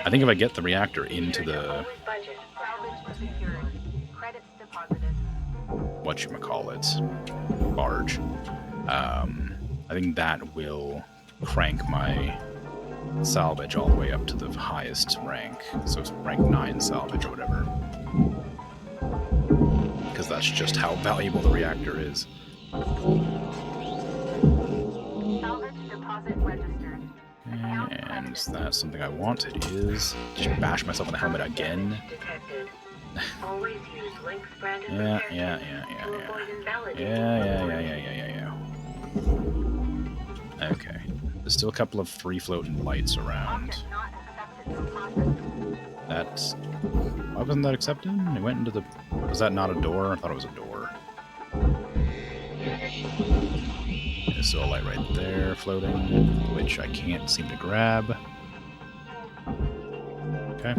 I think if I get the reactor into the... Salvage secured. Credits deposited. whatchamacallit, barge. I think that will crank my salvage all the way up to the highest rank. So it's rank 9 salvage or whatever. Because that's just how valuable the reactor is. Salvage deposit registered. And that's something I want. It is. Just bash myself in the helmet again. Detected. Always use Lynx branded Yeah. to avoid invalidating Yeah. Okay. There's still a couple of free-floating lights around. Object not accepted for processing. That's... Why wasn't that accepted? It went into the... Was that not a door? I thought it was a door. There's still a light right there floating, which I can't seem to grab. Okay.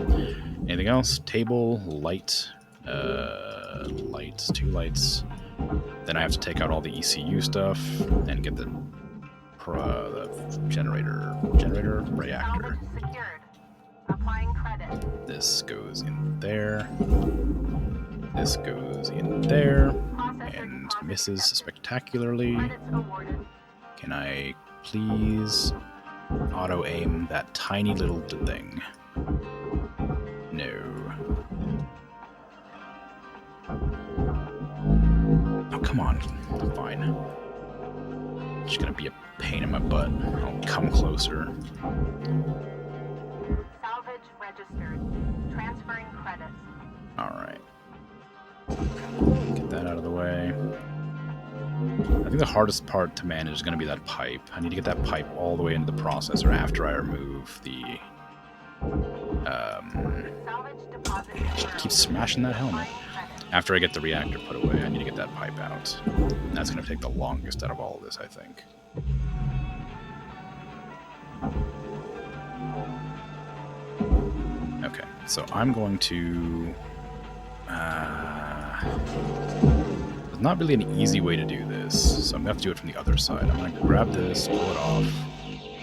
Anything else? Table, light, lights, 2 lights. Then I have to take out all the ECU stuff and get the generator reactor. Salvage secured. Applying credit. This goes in there. This goes in there. Processor And deposit misses accepted. spectacularly. Credits awarded. Can I please auto-aim that tiny little thing? No. come on. Fine. Just gonna be a pain in my butt. I'll come closer. Salvage registered. Transferring credits. Alright. Get that out of the way. I think the hardest part to manage is going to be that pipe. I need to get that pipe all the way into the processor after I remove the... Salvage deposit. keep smashing that helmet. After I get the reactor put away, I need to get that pipe out. And that's going to take the longest out of all of this, I think. Okay, so I'm going to... there's not really an easy way to do this, so I'm going to have to do it from the other side. I'm going to grab this, pull it off,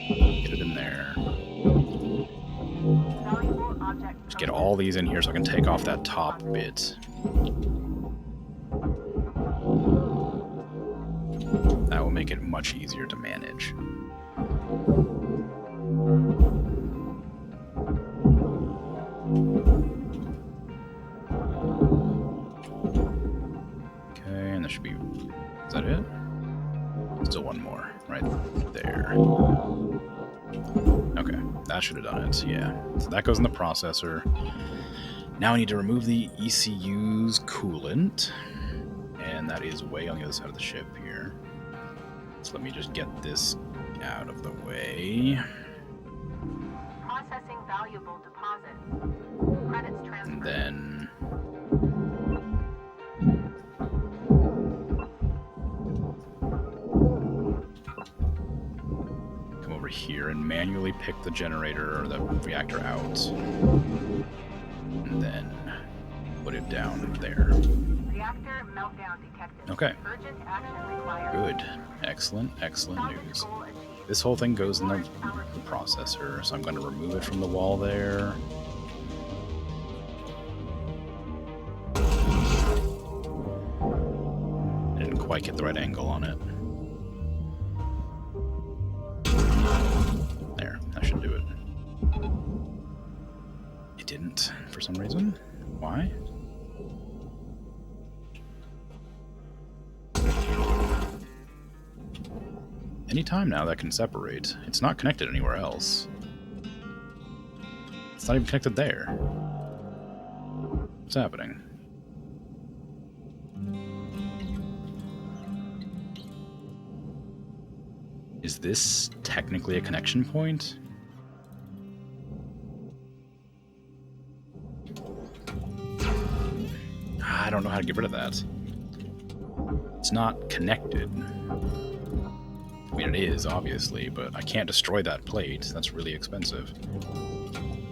get it in there. Valuable object. Just get all these in here so I can take off that top bit. That will make it much easier to manage. Okay, and there should be... Is that it? Still one more, right there. Okay, that should have done it, yeah. So that goes in the processor. Now I need to remove the ECU's coolant. And that is way on the other side of the ship here. So let me just get this out of the way. Processing valuable deposit. Credits transferred. And then... come over here and manually pick the generator or the reactor out. And then put it down there. Reactor meltdown detected. Okay. Urgent action required. Good. Excellent, excellent Salvage news. goal achieved. This whole thing goes in the processor, so I'm going to remove it from the wall there. I didn't quite get the right angle on it. There, that should do it. It didn't, for some reason. Why? Anytime now that can separate. It's not connected anywhere else. It's not even connected there. What's happening? Is this technically a connection point? I don't know how to get rid of that. It's not connected. I mean, it is, obviously, but I can't destroy that plate. That's really expensive.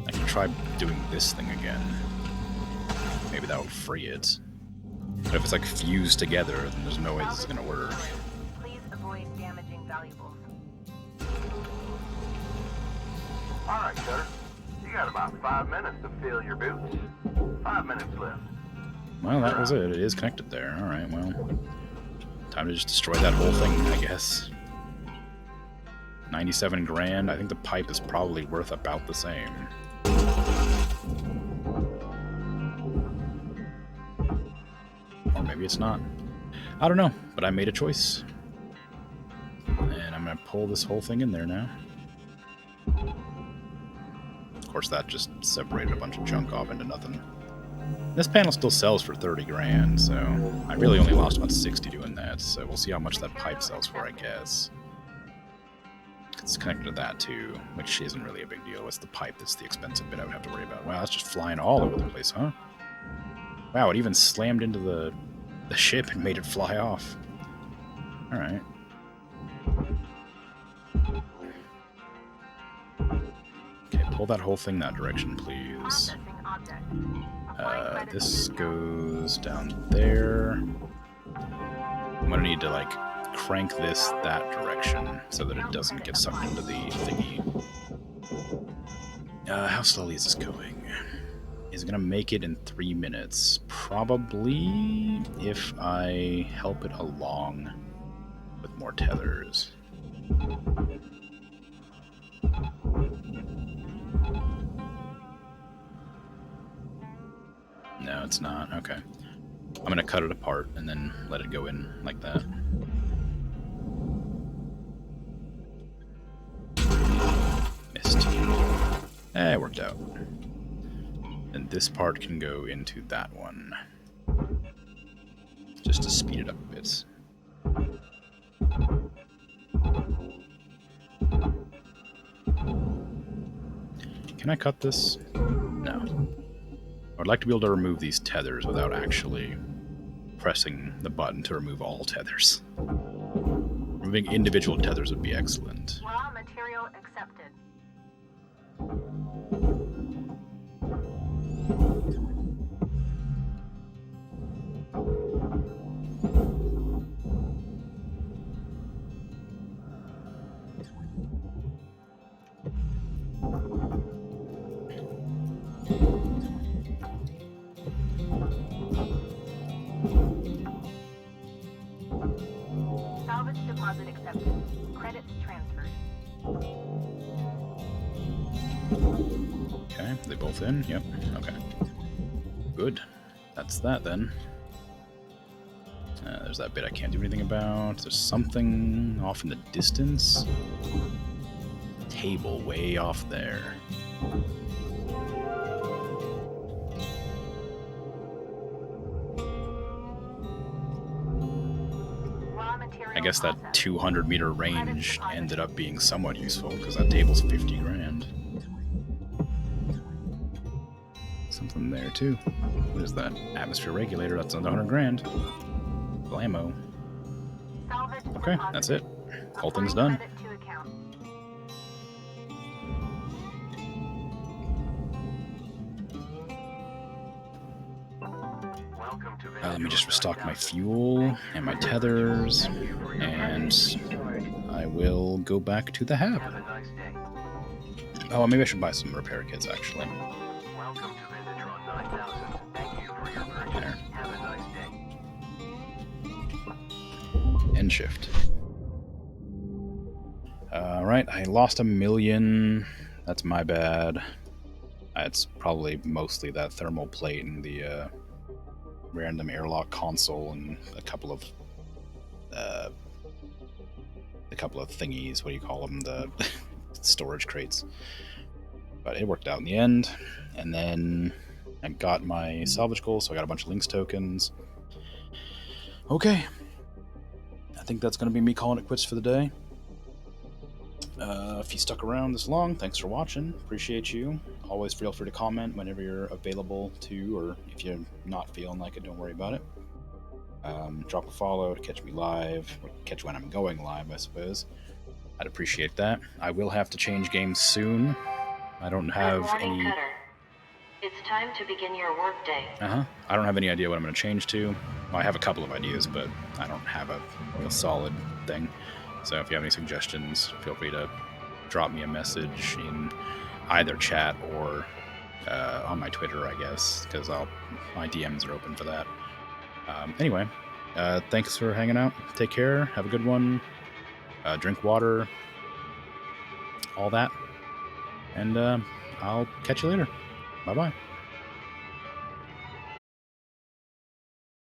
I can try doing this thing again. Maybe that will free it. But if it's like fused together, then there's no way this is gonna work. Please avoid damaging valuables. Alright, Cutter. You got about 5 minutes to fill your boots. 5 minutes left. Well, that was it. It is connected there. Alright, well. Time to just destroy that whole thing, I guess. 97 grand. I think the pipe is probably worth about the same. Or maybe it's not. I don't know, but I made a choice. And I'm going to pull this whole thing in there now. Of course, that just separated a bunch of junk off into nothing. This panel still sells for 30 grand, so I really only lost about 60 doing that, so we'll see how much that pipe sells for, I guess. It's connected to that too, which isn't really a big deal. It's the pipe that's the expensive bit I would have to worry about. Wow, it's just flying all over the place, huh? Wow, it even slammed into the ship and made it fly off. Alright. Okay, pull that whole thing that direction, please. Processing object. This goes down there. I'm gonna need to, like, crank this that direction so that it doesn't get sucked into the thingy. How slowly is this going? Is it gonna make it in 3 minutes? Probably, if I help it along with more tethers. No, it's not. Okay. I'm going to cut it apart and then let it go in like that. Missed. It worked out. And this part can go into that one. Just to speed it up a bit. Can I cut this? No. I'd like to be able to remove these tethers without actually pressing the button to remove all tethers. Removing individual tethers would be excellent. Raw material accepted. Salvage deposit accepted. Credits transferred. Okay, they both in? Yep. Okay. Good. That's that then. There's that bit I can't do anything about. There's something off in the distance. Table way off there. Raw material I guess that processed. 200-meter range ended up being somewhat useful because that table's 50 grand. Something there too. What is that? Atmosphere regulator. That's another 100 grand. Blammo. Salvage Okay, deposited. that's it. Whole thing's Applying done. credit to account. Welcome to Let me just restock my fuel and my tethers, and I will go back to the hab. Have a nice day. Oh, maybe I should buy some repair kits actually. Welcome to Vindatron 9000. Thank you for your purchase. There. Have a nice day. End shift. Alright, I lost $1 million. That's my bad. It's probably mostly that thermal plate and the random airlock console and a couple of thingies. What do you call them? The storage crates. But it worked out in the end. And then I got my salvage goal, so I got a bunch of links tokens. Okay. I think that's going to be me calling it quits for the day. If you stuck around this long, thanks for watching. Appreciate you. Always feel free to comment whenever you're available to, or if you're not feeling like it, don't worry about it. Drop a follow to catch me live, or catch when I'm going live, I suppose. I'd appreciate that. I will have to change games soon. I don't have Good morning, any... Cutter. It's time to begin your workday. I don't have any idea what I'm going to change to. Well, I have a couple of ideas, but I don't have a solid thing. So if you have any suggestions, feel free to drop me a message in either chat or on my Twitter, I guess, because my DMs are open for that. Anyway, thanks for hanging out. Take care. Have a good one. Drink water. All that. And I'll catch you later. Bye-bye.